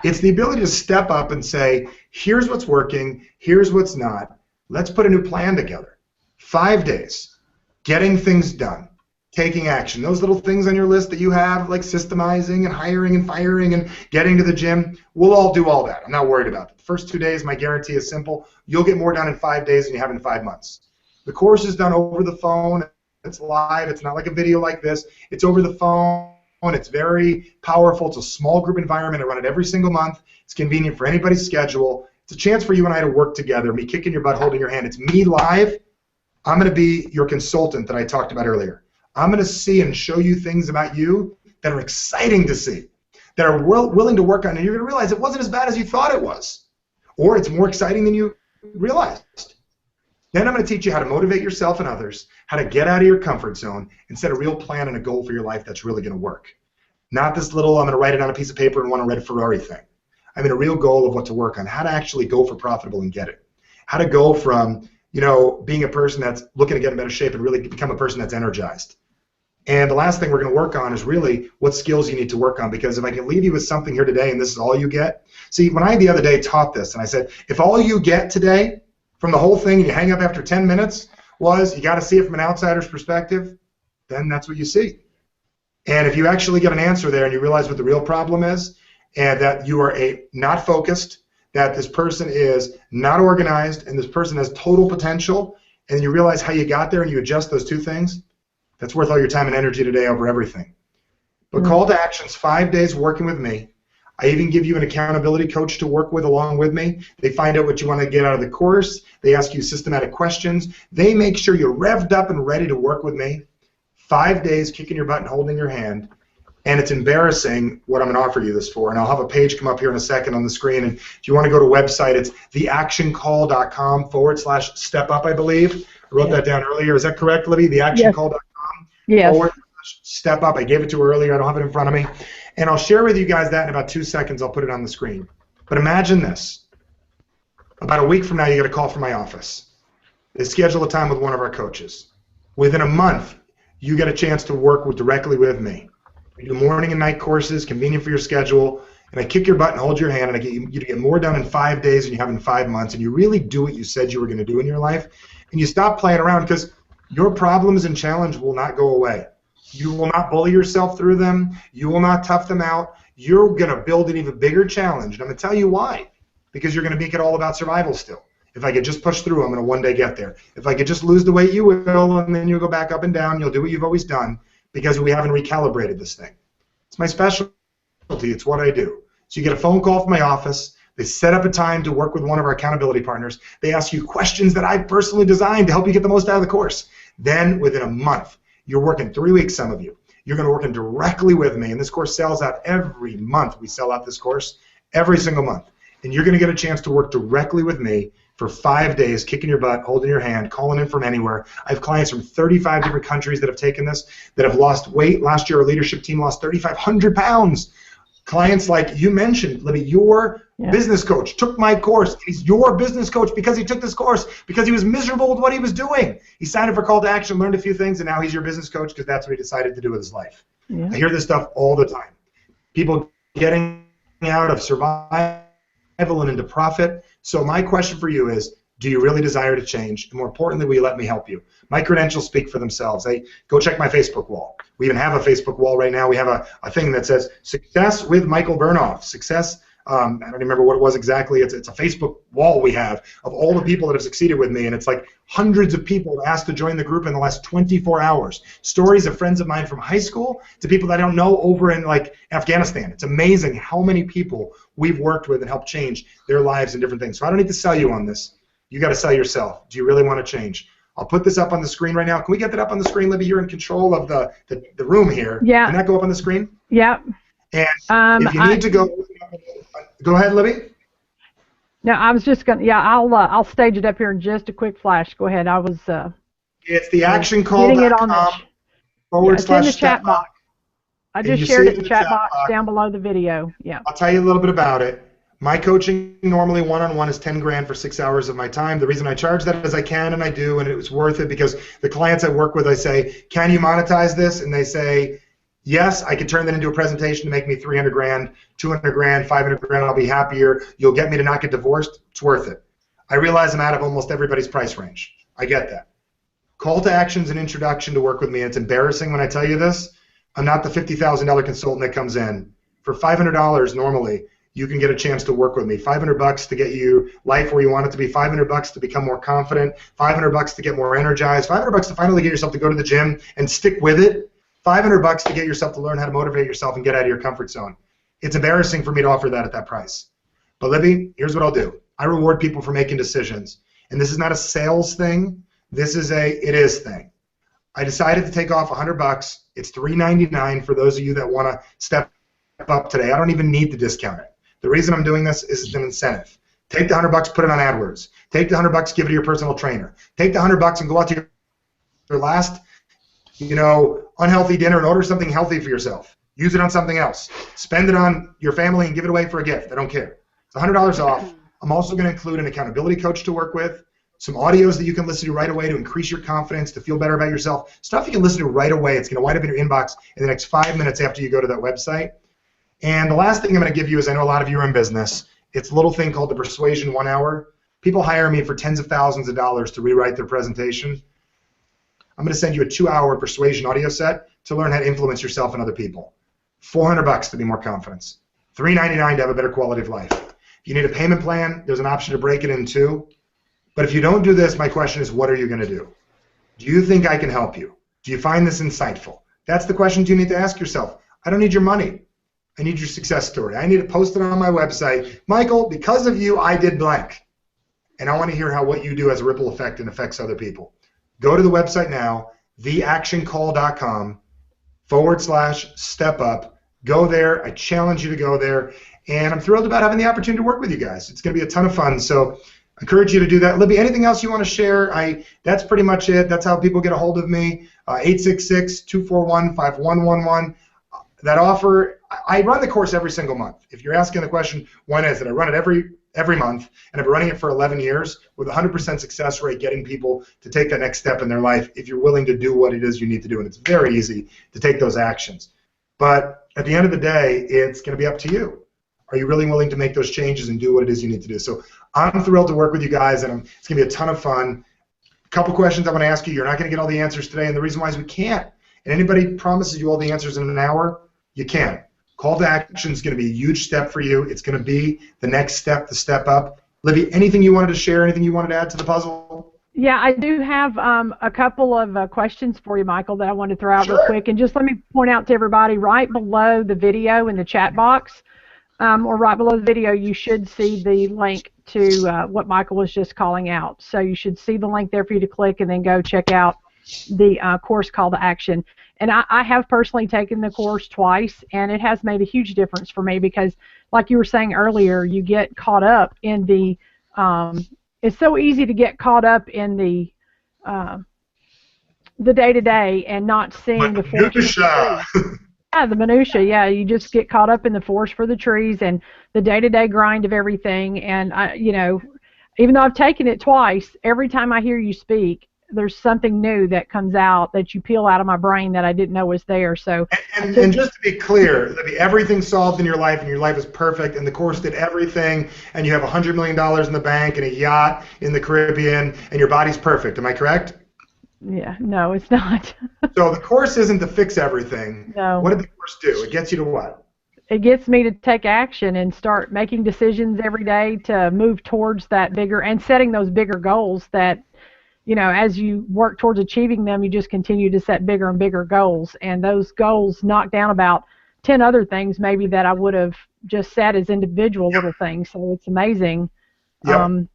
It's the ability to step up and say, here's what's working, here's what's not. Let's put a new plan together. 5 days, getting things done, taking action. Those little things on your list that you have, like systemizing and hiring and firing and getting to the gym, we'll all do all that. I'm not worried about it. The first 2 days, my guarantee is simple. You'll get more done in 5 days than you have in 5 months. The course is done over the phone. It's live. It's not like a video like this. It's over the phone. It's very powerful. It's a small group environment. I run it every single month. It's convenient for anybody's schedule. It's a chance for you and I to work together, me kicking your butt, holding your hand. It's me live. I'm going to be your consultant that I talked about earlier. I'm going to see and show you things about you that are exciting to see, that are willing to work on, and you're going to realize it wasn't as bad as you thought it was, or it's more exciting than you realized. Then I'm going to teach you how to motivate yourself and others, how to get out of your comfort zone and set a real plan and a goal for your life that's really going to work. Not this little, I'm going to write it on a piece of paper and want a red Ferrari thing. I mean a real goal of what to work on, how to actually go for profitable and get it. How to go from, being a person that's looking to get in better shape and really become a person that's energized. And the last thing we're going to work on is really what skills you need to work on, because if I can leave you with something here today and this is all you get. See, when I the other day taught this and I said, if all you get today from the whole thing and you hang up after 10 minutes, was you got to see it from an outsider's perspective, then that's what you see. And if you actually get an answer there and you realize what the real problem is, and that you are not focused, that this person is not organized, and this person has total potential, and you realize how you got there and you adjust those two things, that's worth all your time and energy today over everything. But call to actions, 5 days working with me. I even give you an accountability coach to work with along with me. They find out what you want to get out of the course. They ask you systematic questions. They make sure you're revved up and ready to work with me. 5 days kicking your butt and holding your hand. And it's embarrassing what I'm going to offer you this for. And I'll have a page come up here in a second on the screen. And if you want to go to a website, it's theactioncall.com/step-up, I believe. I wrote that down earlier. Is that correct, Libby? Theactioncall.com /step-up. I gave it to her earlier. I don't have it in front of me. And I'll share with you guys that in about 2 seconds. I'll put it on the screen. But imagine this. About a week from now, you get a call from my office. They schedule a time with one of our coaches. Within a month, you get a chance to work directly with me. We do morning and night courses, convenient for your schedule, and I kick your butt and hold your hand, and I get you to get more done in 5 days than you have in 5 months, and you really do what you said you were going to do in your life, and you stop playing around because your problems and challenge will not go away. You will not bully yourself through them. You will not tough them out. You're going to build an even bigger challenge, and I'm going to tell you why. Because you're going to make it all about survival still. If I could just push through, I'm going to one day get there. If I could just lose the weight, you will, and then you'll go back up and down. You'll do what you've always done because we haven't recalibrated this thing. It's my specialty. It's what I do. So you get a phone call from my office. They set up a time to work with one of our accountability partners. They ask you questions that I personally designed to help you get the most out of the course. Then within a month, you're working 3 weeks, some of you. You're going to work directly with me, and this course sells out every month. We sell out this course every single month. And you're going to get a chance to work directly with me for 5 days, kicking your butt, holding your hand, calling in from anywhere. I have clients from 35 different countries that have taken this, that have lost weight. Last year, our leadership team lost 3,500 pounds. Clients like you mentioned, Libby, your business coach took my course. He's your business coach because he took this course, because he was miserable with what he was doing. He signed up for call to action, learned a few things, and now he's your business coach because that's what he decided to do with his life. I hear this stuff all the time. People getting out of survival and into profit. So my question for you is, do you really desire to change? And more importantly, will you let me help you? My credentials speak for themselves. Go check my Facebook wall. We even have a Facebook wall right now. We have a thing that says Success with Michael Bernoff. Success, I don't remember what it was exactly. It's a Facebook wall we have of all the people that have succeeded with me. And it's like hundreds of people asked to join the group in the last 24 hours. Stories of friends of mine from high school to people that I don't know over in like Afghanistan. It's amazing how many people we've worked with and helped change their lives and different things. So I don't need to sell you on this. You got to sell yourself. Do you really want to change? I'll put this up on the screen right now. Can we get that up on the screen, Libby? You're in control of the room here. Yeah. Can that go up on the screen? Yeah. And if you need to go ahead, Libby. No, I was just gonna. Yeah, I'll stage it up here in just a quick flash. Go ahead. I was. It's theactioncall.com getting it on the. It's in the chat box. I just shared it in the chat box down below the video. Yeah. I'll tell you a little bit about it. My coaching normally one-on-one is 10 grand for 6 hours of my time. The reason I charge that is I can and I do, and it was worth it because the clients I work with, I say, can you monetize this? And they say, yes, I can turn that into a presentation to make me 300 grand, 200 grand, 500 grand. I'll be happier. You'll get me to not get divorced. It's worth it. I realize I'm out of almost everybody's price range. I get that. Call to action is an introduction to work with me. It's embarrassing when I tell you this. I'm not the $50,000 consultant that comes in. For $500 normally, you can get a chance to work with me. $500 to get you life where you want it to be. $500 to become more confident. $500 to get more energized. $500 to finally get yourself to go to the gym and stick with it. $500 to get yourself to learn how to motivate yourself and get out of your comfort zone. It's embarrassing for me to offer that at that price. But Libby, here's what I'll do. I reward people for making decisions. And this is not a sales thing. This is it is thing. I decided to take off $100. It's $3.99 for those of you that want to step up today. I don't even need to discount it. The reason I'm doing this is an incentive. Take the $100, put it on AdWords. Take the $100, give it to your personal trainer. Take the $100 and go out to your last, unhealthy dinner and order something healthy for yourself. Use it on something else. Spend it on your family and give it away for a gift. I don't care. It's $100 off. I'm also going to include an accountability coach to work with, some audios that you can listen to right away to increase your confidence, to feel better about yourself. Stuff you can listen to right away. It's going to wind up in your inbox in the next 5 minutes after you go to that website. And the last thing I'm going to give you is, I know a lot of you are in business. It's a little thing called the Persuasion 1 Hour. People hire me for tens of thousands of dollars to rewrite their presentation. I'm going to send you a 2-hour persuasion audio set to learn how to influence yourself and other people. $400 to be more confident. $399 to have a better quality of life. If you need a payment plan, there's an option to break it in two. But if you don't do this, my question is, what are you going to do? Do you think I can help you? Do you find this insightful? That's the questions you need to ask yourself. I don't need your money. I need your success story. I need to post it on my website. Michael, because of you, I did blank. And I want to hear how what you do has a ripple effect and affects other people. Go to the website now, theactioncall.com/step up. Go there. I challenge you to go there. And I'm thrilled about having the opportunity to work with you guys. It's going to be a ton of fun. So I encourage you to do that. Libby, anything else you want to share? That's pretty much it. That's how people get a hold of me. 866-241-5111. That offer, I run the course every single month. If you're asking the question, when is it? I run it every month, and I've been running it for 11 years with 100% success rate, getting people to take that next step in their life if you're willing to do what it is you need to do. And it's very easy to take those actions. But at the end of the day, it's going to be up to you. Are you really willing to make those changes and do what it is you need to do? So I'm thrilled to work with you guys, and it's going to be a ton of fun. A couple questions I want to ask you. You're not going to get all the answers today, and the reason why is we can't. And anybody promises you all the answers in an hour, you can't. Call to action is going to be a huge step for you. It's going to be the next step, the step up. Libby, anything you wanted to share, anything you wanted to add to the puzzle? Yeah, I do have a couple of questions for you, Michael, that I want to throw out real quick. And just let me point out to everybody, right below the video in the chat box, or right below the video, you should see the link to what Michael was just calling out. So you should see the link there for you to click and then go check out the course call to action. And I have personally taken the course twice, and it has made a huge difference for me because, like you were saying earlier, you get caught up in the it's so easy to get caught up in the day-to-day and not seeing the forest. Yeah, the minutia. Yeah, you just get caught up in the forest for the trees and the day-to-day grind of everything. And even though I've taken it twice, every time I hear you speak, there's something new that comes out that you peel out of my brain that I didn't know was there. So, and just to be clear, Libby, everything's solved in your life, and your life is perfect, and the course did everything, and you have $100 million in the bank and a yacht in the Caribbean, and your body's perfect. Am I correct? Yeah, no, it's not. So the course isn't to fix everything. No. What did the course do? It gets you to what? It gets me to take action and start making decisions every day to move towards that bigger and setting those bigger goals that, as you work towards achieving them, you just continue to set bigger and bigger goals. And those goals knock down about 10 other things maybe that I would have just set as individual little things. So it's amazing. Yep.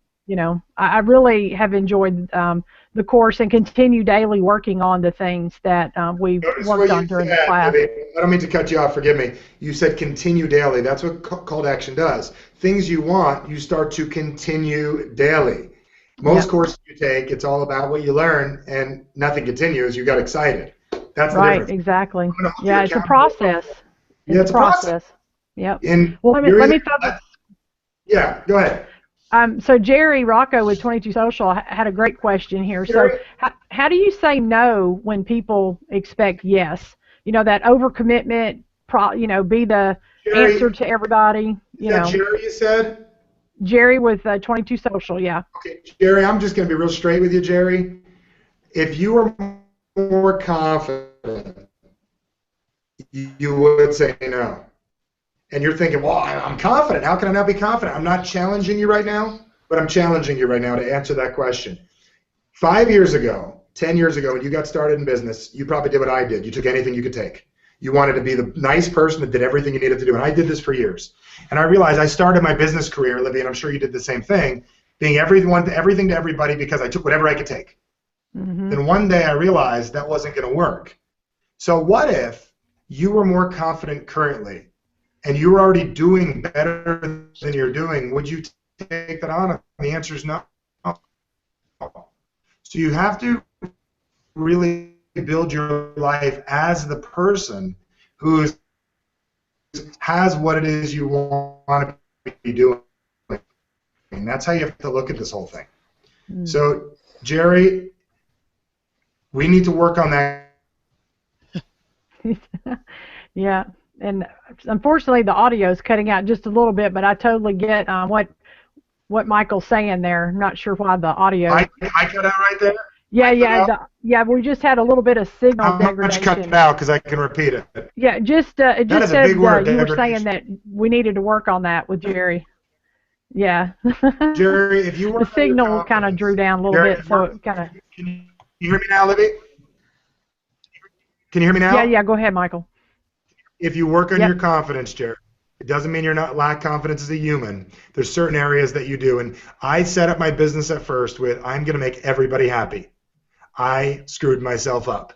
I really have enjoyed the course and continue daily working on the things that we've worked on during the class. Libby, I don't mean to cut you off. Forgive me. You said continue daily. That's what call to action does. Things you want, you start to continue daily. Most courses you take, it's all about what you learn, and nothing continues. You got excited. That's the right, difference. exactly. Yeah, it's a process. It's a process. Yep. Well, let me throw this. Yeah, go ahead. So Jerry Rocco with 22 Social had a great question here. Jerry? So how do you say no when people expect yes? That overcommitment, be the Jerry, answer to everybody. Jerry, you said? Jerry with 22 Social, yeah. Okay, Jerry, I'm just going to be real straight with you, Jerry. If you were more confident, you would say no. And you're thinking, well, I'm confident. How can I not be confident? I'm not challenging you right now, but I'm challenging you right now to answer that question. 5 years ago, 10 years ago, when you got started in business, you probably did what I did. You took anything you could take. You wanted to be the nice person that did everything you needed to do. And I did this for years. And I realized I started my business career, Libby, and I'm sure you did the same thing, being everything to everybody because I took whatever I could take. Mm-hmm. Then one day I realized that wasn't going to work. So what if you were more confident currently and you were already doing better than you're doing? Would you take that on? And the answer is no. So you have to really build your life as the person who has what it is you want to be doing. And that's how you have to look at this whole thing. Mm. So, Jerry, we need to work on that. Yeah, and unfortunately the audio is cutting out just a little bit, but I totally get what Michael's saying there. I'm not sure why the audio. I cut out right there? Yeah, Yeah, we just had a little bit of signal How much cut degradation. out because I can repeat it. Yeah, just it That just is a said big word, you were saying degradation. that we needed to work on that with Jerry. Yeah. Jerry, if you The work on your signal kind of drew confidence, down a little Jerry, bit, so it kind of. can you hear me now, Libby? Can you hear me Yeah, now? yeah. Go ahead, Michael. If you work on Yep. your confidence, Jerry, it doesn't mean you're not lack confidence as a human. There's certain areas that you do. And I set up my business at first with, I'm going to make everybody happy. I screwed myself up.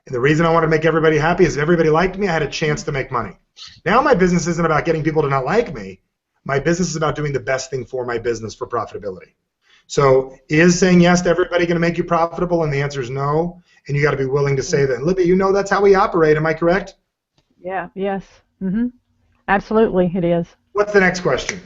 And the reason I wanted to make everybody happy is if everybody liked me, I had a chance to make money. Now my business isn't about getting people to not like me. My business is about doing the best thing for my business for profitability. So is saying yes to everybody going to make you profitable? And the answer is no. And you got to be willing to say that. Libby, you know that's how we operate. Am I correct? Yeah. Yes. Absolutely, it is. What's the next question?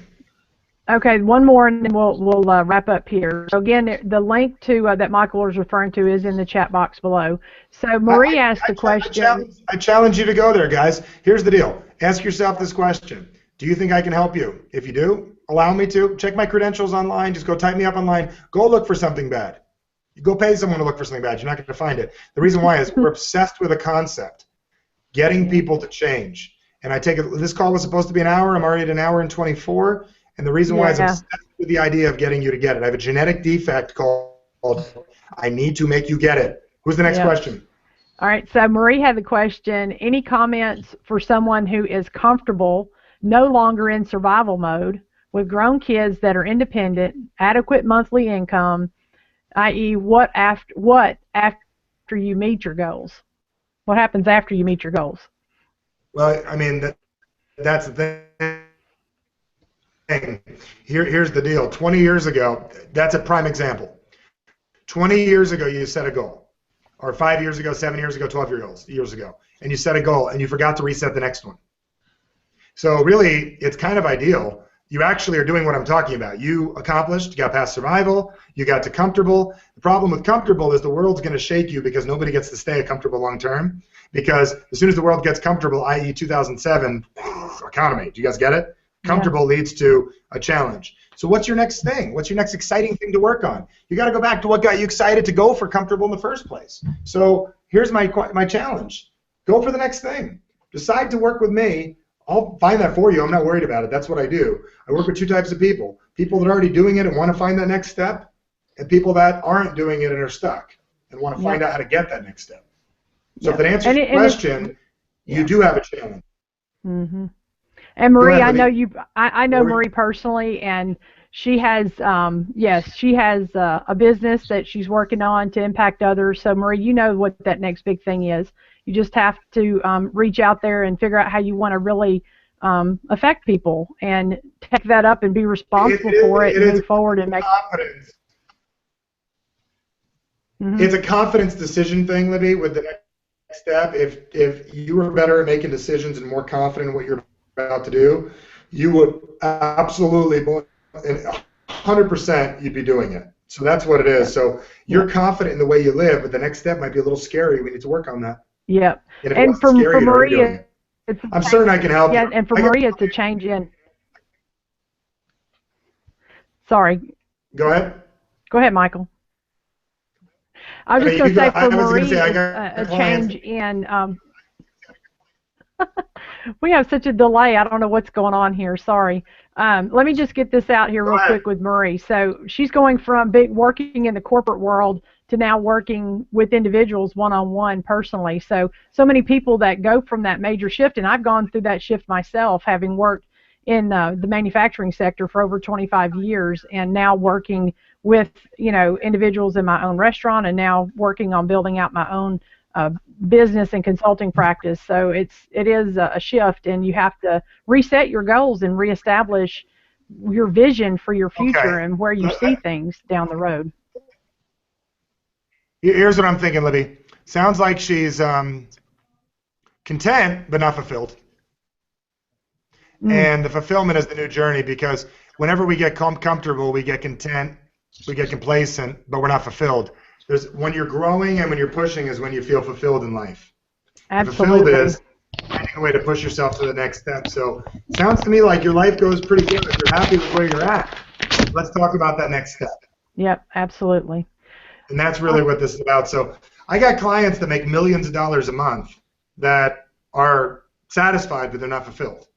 Okay, one more, and then we'll wrap up here. So again, the link to that Michael was referring to is in the chat box below. So Marie asked a question. I challenge you to go there, guys. Here's the deal. Ask yourself this question. Do you think I can help you? If you do, allow me to. Check my credentials online. Just go type me up online. Go look for something bad. You go pay someone to look for something bad. You're not going to find it. The reason why is we're obsessed with a concept, getting people to change. And I take it, this call was supposed to be an hour. I'm already at an hour and 24. And the reason why is I'm obsessed with the idea of getting you to get it. I have a genetic defect called I need to make you get it. Who's the next question? All right, so Marie had the question, any comments for someone who is comfortable, no longer in survival mode, with grown kids that are independent, adequate monthly income, i.e. what after you meet your goals? What happens after you meet your goals? Well, I mean, that's the thing. Here's the deal. 20 years ago, that's a prime example. 20 years ago, you set a goal. Or 5 years ago, 7 years ago, 12 years ago. And you set a goal, and you forgot to reset the next one. So really, it's kind of ideal. You actually are doing what I'm talking about. You accomplished, you got past survival, you got to comfortable. The problem with comfortable is the world's going to shake you because nobody gets to stay comfortable long term. Because as soon as the world gets comfortable, i.e. 2007, economy, do you guys get it? Comfortable leads to a challenge. So what's your next thing? What's your next exciting thing to work on? You got to go back to what got you excited to go for comfortable in the first place. So here's my challenge. Go for the next thing. Decide to work with me. I'll find that for you. I'm not worried about it. That's what I do. I work with two types of people. People that are already doing it and want to find that next step, and people that aren't doing it and are stuck and want to find out how to get that next step. So if it answers your question, you do have a challenge. Mm-hmm. And Marie, I know Marie personally, and she has, she has a business that she's working on to impact others. So Marie, you know what that next big thing is. You just have to reach out there and figure out how you want to really affect people and take that up and be responsible for it and move forward and make confidence. It's a confidence decision thing, Libby, with the next step. If you were better at making decisions and more confident in what you're about to do, you would absolutely, 100% you'd be doing it. So that's what it is. So you're confident in the way you live, but the next step might be a little scary. We need to work on that. Yep. And for Maria, I'm certain I can help you. And for Maria, it's a change in. Sorry. Go ahead. Go ahead, Michael. I was just going to say for Maria, a change in. We have such a delay. I don't know what's going on here. Sorry. Let me just get this out here real quick with Marie. So she's going from working in the corporate world to now working with individuals one-on-one personally. So many people that go from that major shift, and I've gone through that shift myself, having worked in the manufacturing sector for over 25 years, and now working with individuals in my own restaurant, and now working on building out my own business and consulting practice. So it is a shift, and you have to reset your goals and reestablish your vision for your future and where you see things down the road. Here's what I'm thinking, Libby. Sounds like she's content but not fulfilled. And the fulfillment is the new journey, because whenever we get comfortable, we get content, we get complacent, but we're not fulfilled. When you're growing and when you're pushing is when you feel fulfilled in life. Absolutely. Fulfilled is finding a way to push yourself to the next step. So it sounds to me like your life goes pretty good. If you're happy with where you're at, let's talk about that next step. Yep, absolutely. And that's really what this is about. So I got clients that make millions of dollars a month that are satisfied, but they're not fulfilled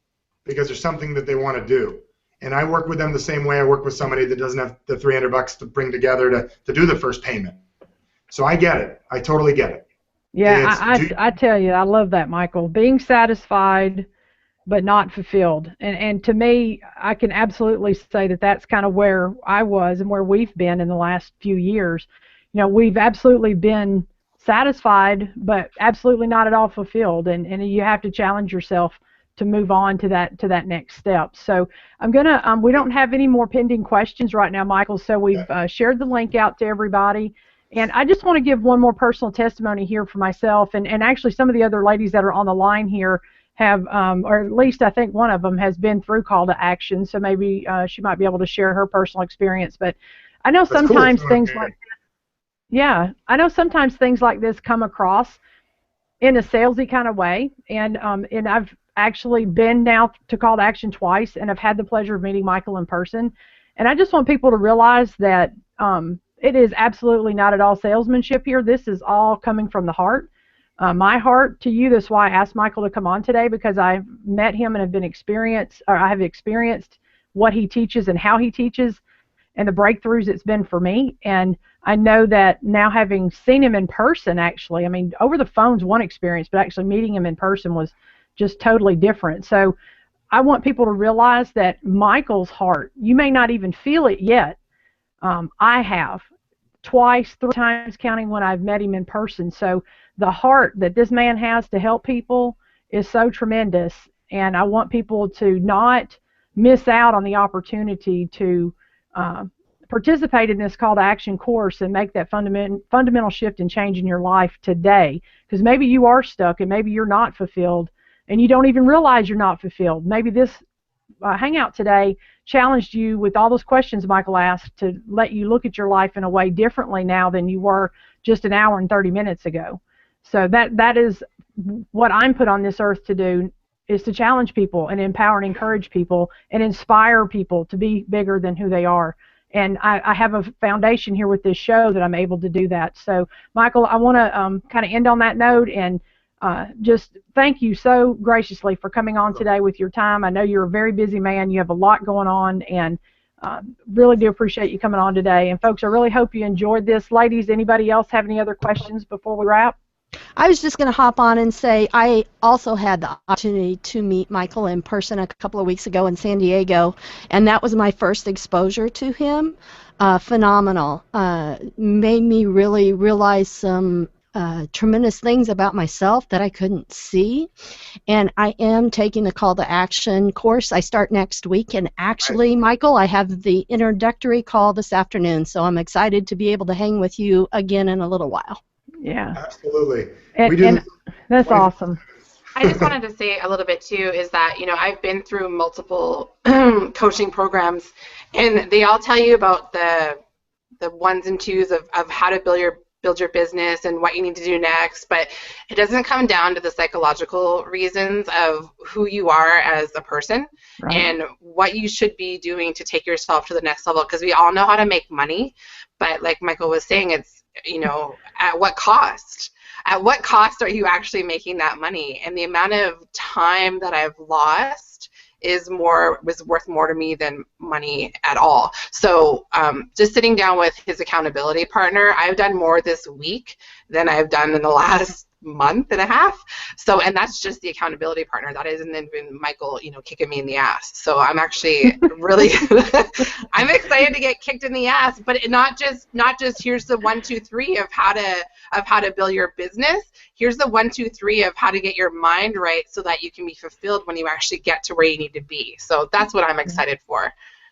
because there's something that they want to do. And I work with them the same way I work with somebody that doesn't have the $300 to bring together to do the first payment. So I get it. I totally get it. Yeah, I tell you, I love that, Michael. Being satisfied but not fulfilled. And to me, I can absolutely say that that's kind of where I was and where we've been in the last few years. You know, we've absolutely been satisfied, but absolutely not at all fulfilled. And you have to challenge yourself to move on to that next step. So I'm gonna we don't have any more pending questions right now, Michael. So we've shared the link out to everybody. And I just want to give one more personal testimony here for myself, and actually some of the other ladies that are on the line here have, or at least I think one of them has been through call to action, so maybe she might be able to share her personal experience. But I know sometimes things like I know sometimes things like this come across in a salesy kind of way, and I've actually been now to call to action twice, and I've had the pleasure of meeting Michael in person, and I just want people to realize that it is absolutely not at all salesmanship here. This is all coming from the heart. My heart to you. That's why I asked Michael to come on today, because I've met him and I have experienced what he teaches and how he teaches and the breakthroughs it's been for me. And I know that now, having seen him in person, actually, I mean, over the phone's one experience, but actually meeting him in person was just totally different. So I want people to realize that Michael's heart, you may not even feel it yet. I have twice, 3 times counting when I've met him in person. So the heart that this man has to help people is so tremendous, and I want people to not miss out on the opportunity to participate in this call to action course and make that fundamental shift and change in your life today, because maybe you are stuck and maybe you're not fulfilled and you don't even realize you're not fulfilled. Maybe this hangout today challenged you with all those questions Michael asked to let you look at your life in a way differently now than you were just an hour and 30 minutes ago. So that is what I'm put on this earth to do, is to challenge people and empower and encourage people and inspire people to be bigger than who they are. And I have a foundation here with this show that I'm able to do that. So Michael, I want to kind of end on that note and just thank you so graciously for coming on today with your time. I know you're a very busy man. You have a lot going on, and really do appreciate you coming on today. And folks, I really hope you enjoyed this. Ladies, anybody else have any other questions before we wrap? I was just going to hop on and say I also had the opportunity to meet Michael in person a couple of weeks ago in San Diego, and that was my first exposure to him. Phenomenal. Made me really realize some tremendous things about myself that I couldn't see. And I am taking the call to action course. I start next week, and actually, Michael, I have the introductory call this afternoon, so I'm excited to be able to hang with you again in a little while. Yeah, absolutely. And that's awesome. I just wanted to say a little bit too, is that, you know, I've been through multiple coaching programs, and they all tell you about the ones and twos of how to build your business and what you need to do next, but it doesn't come down to the psychological reasons of who you are as a person, right, and what you should be doing to take yourself to the next level, because we all know how to make money, but like Michael was saying, it's, you know, at what cost? At what cost are you actually making that money? And the amount of time that I've lost was worth more to me than money at all. So just sitting down with his accountability partner, I've done more this week than I've done in the last month and a half. So, and that's just the accountability partner. That isn't even Michael, you know, kicking me in the ass. So I'm actually really, I'm excited to get kicked in the ass, but not just here's the 1, 2, 3 of how to build your business. Here's the 1, 2, 3 of how to get your mind right so that you can be fulfilled when you actually get to where you need to be. So that's what I'm excited for.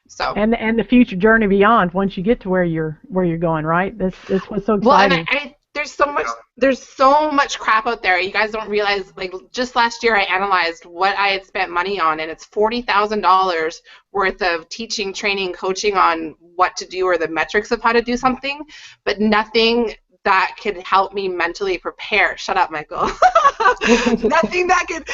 So and the future journey beyond once you get to where you're going, right? That's what's so exciting. Well, and there's so much crap out there. You guys don't realize, like, just last year I analyzed what I had spent money on, and it's $40,000 worth of teaching, training, coaching on what to do or the metrics of how to do something, but nothing that could help me mentally prepare. Shut up, Michael. nothing that could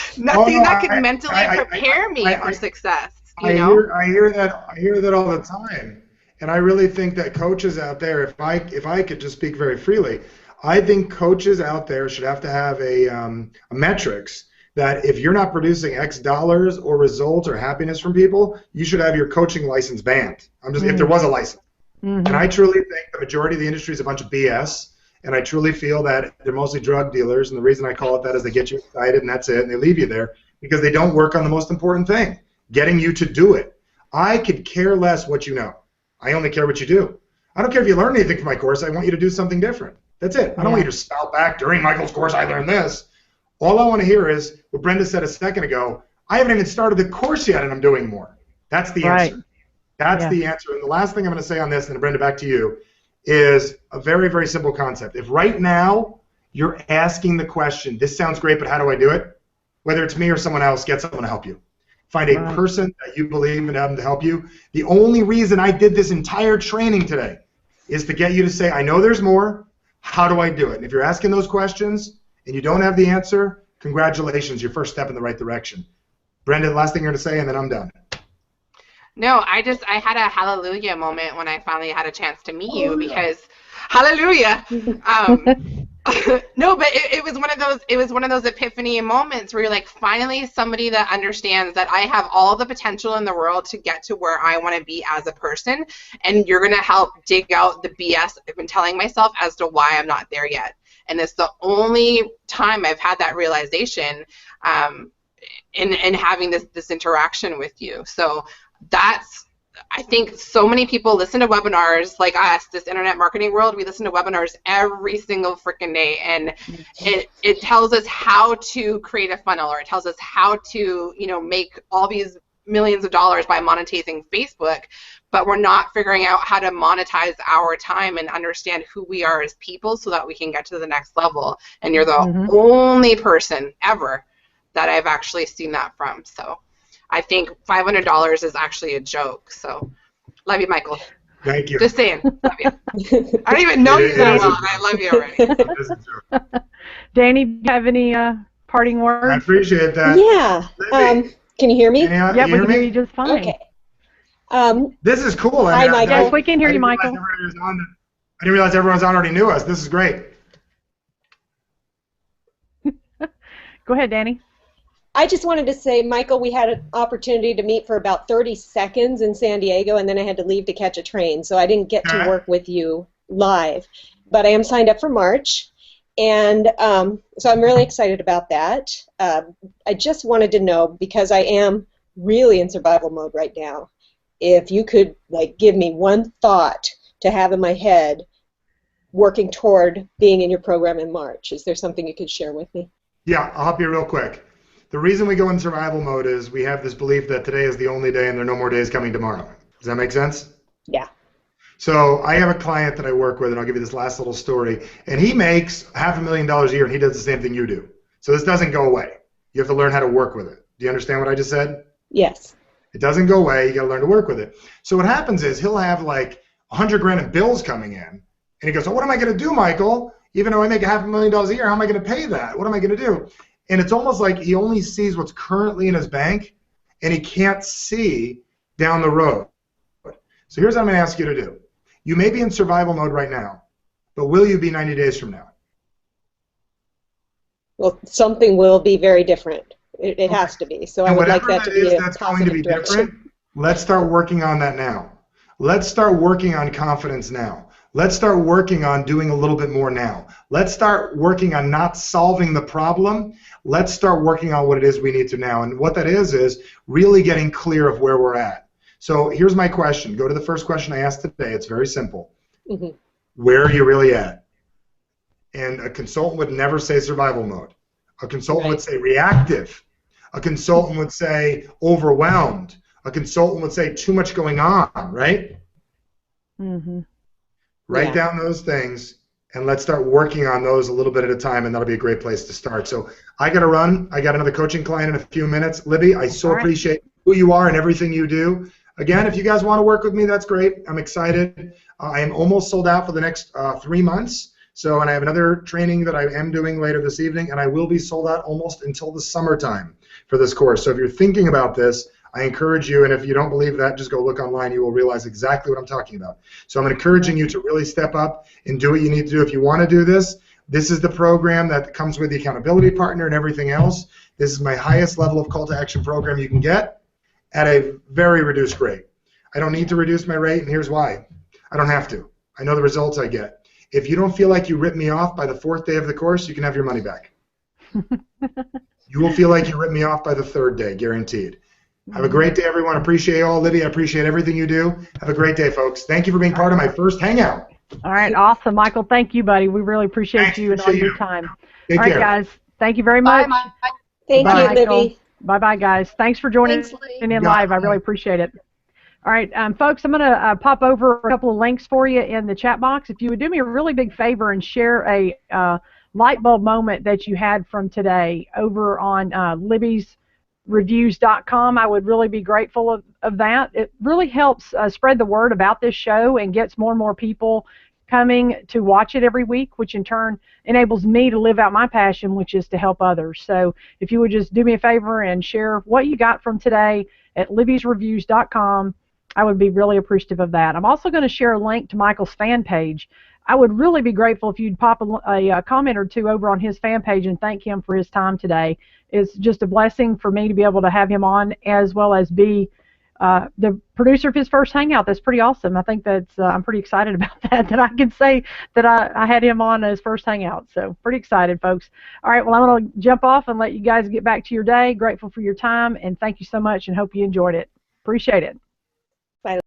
mentally prepare me for success. You know? I hear that all the time. And I really think that coaches out there, if I could just speak very freely, I think coaches out there should have to have a metrics that if you're not producing X dollars or results or happiness from people, you should have your coaching license banned. If there was a license. And I truly think the majority of the industry is a bunch of BS. And I truly feel that they're mostly drug dealers. And the reason I call it that is they get you excited and that's it. And they leave you there because they don't work on the most important thing, getting you to do it. I could care less what you know. I only care what you do. I don't care if you learn anything from my course. I want you to do something different. That's it. I don't want you to spout back during Michael's course, I learned this. All I want to hear is what Brenda said a second ago. I haven't even started the course yet and I'm doing more. That's the answer. That's the answer. And the last thing I'm going to say on this, and then Brenda, back to you, is a very, very simple concept. If right now you're asking the question, this sounds great, but how do I do it? Whether it's me or someone else, get someone to help you. Find a person that you believe in and have them to help you. The only reason I did this entire training today is to get you to say, I know there's more. How do I do it? And if you're asking those questions and you don't have the answer, congratulations, your first step in the right direction. Brenda, the last thing you're going to say, and then I'm done. No, I had a hallelujah moment when I finally had a chance to meet you because, hallelujah. No, but it was one of those epiphany moments where you're like, finally somebody that understands that I have all the potential in the world to get to where I want to be as a person, and you're going to help dig out the BS I've been telling myself as to why I'm not there yet. And it's the only time I've had that realization in having this interaction with you. So I think so many people listen to webinars like us, this internet marketing world. We listen to webinars every single freaking day, and it tells us how to create a funnel, or it tells us how to, make all these millions of dollars by monetizing Facebook, but we're not figuring out how to monetize our time and understand who we are as people so that we can get to the next level. And you're the only person ever that I've actually seen that from. So I think $500 is actually a joke. So, love you, Michael. Thank you. Just saying. Love you. I don't even know you that well, and I love you already. Danny, do you have any parting words? I appreciate that. Yeah. Can you hear me? Yeah, we can hear you just fine. Okay. This is cool. Hi, Michael. Yes, we can hear you, Michael. I didn't realize everyone's on already knew us. This is great. Go ahead, Danny. I just wanted to say, Michael, we had an opportunity to meet for about 30 seconds in San Diego, and then I had to leave to catch a train, so I didn't get to work with you live. But I am signed up for March, and so I'm really excited about that. I just wanted to know, because I am really in survival mode right now, if you could give me one thought to have in my head working toward being in your program in March. Is there something you could share with me? Yeah, I'll help you real quick. The reason we go in survival mode is we have this belief that today is the only day and there are no more days coming tomorrow. Does that make sense? Yeah. So I have a client that I work with, and I'll give you this last little story, and he makes $500,000 a year, and he does the same thing you do. So this doesn't go away. You have to learn how to work with it. Do you understand what I just said? Yes. It doesn't go away. You got to learn to work with it. So what happens is he'll have like $100,000 in bills coming in, and he goes, "So what am I going to do, Michael? Even though I make $500,000 a year, how am I going to pay that? What am I going to do?" And it's almost like he only sees what's currently in his bank, and he can't see down the road. So here's what I'm going to ask you to do. You may be in survival mode right now, but will you be 90 days from now? Well, something will be very different. It has to be. So I would like that to be a positive direction. Let's start working on that now. Let's start working on confidence now. Let's start working on doing a little bit more now. Let's start working on not solving the problem. Let's start working on what it is we need to now. And what that is really getting clear of where we're at. So here's my question. Go to the first question I asked today. It's very simple. Where are you really at? And a consultant would never say survival mode. A consultant would say reactive. A consultant would say overwhelmed. A consultant would say too much going on, right? Write down those things, and let's start working on those a little bit at a time, and that'll be a great place to start. So I got to run. I got another coaching client in a few minutes. Libby, I so appreciate who you are and everything you do. Again, if you guys want to work with me, that's great. I'm excited. I am almost sold out for the next 3 months. So, and I have another training that I am doing later this evening, and I will be sold out almost until the summertime for this course. So if you're thinking about this, I encourage you, and if you don't believe that, just go look online. You will realize exactly what I'm talking about. So I'm encouraging you to really step up and do what you need to do if you want to do this. This is the program that comes with the accountability partner and everything else. This is my highest level of call to action program you can get at a very reduced rate. I don't need to reduce my rate, and here's why. I don't have to. I know the results I get. If you don't feel like you ripped me off by the 4th day of the course, you can have your money back. You will feel like you ripped me off by the 3rd day, guaranteed. Have a great day, everyone. Appreciate you all. Lydia, I appreciate everything you do. Have a great day, folks. Thank you for being part of my first hangout. All right, awesome. Michael, thank you, buddy. We really appreciate you and all your time. Take all right, care. guys. Thank you very much. Bye, Mike. Thank Bye, you, Michael. Libby. Bye-bye, guys. Thanks for joining in live. I really appreciate it. All right, folks, I'm going to pop over a couple of links for you in the chat box. If you would do me a really big favor and share a light bulb moment that you had from today over on libby'sreviews.com, I would really be grateful of that. It really helps spread the word about this show and gets more and more people coming to watch it every week, which in turn enables me to live out my passion, which is to help others. So if you would just do me a favor and share what you got from today at libby'sreviews.com, I would be really appreciative of that. I'm also going to share a link to Michael's fan page. I would really be grateful if you'd pop a comment or two over on his fan page and thank him for his time today. It's just a blessing for me to be able to have him on, as well as be the producer of his first hangout. That's pretty awesome. I think that's I'm pretty excited about that I can say that I had him on as first hangout. So pretty excited, folks. All right, well, I'm going to jump off and let you guys get back to your day. Grateful for your time, and thank you so much, and hope you enjoyed it. Appreciate it. Bye.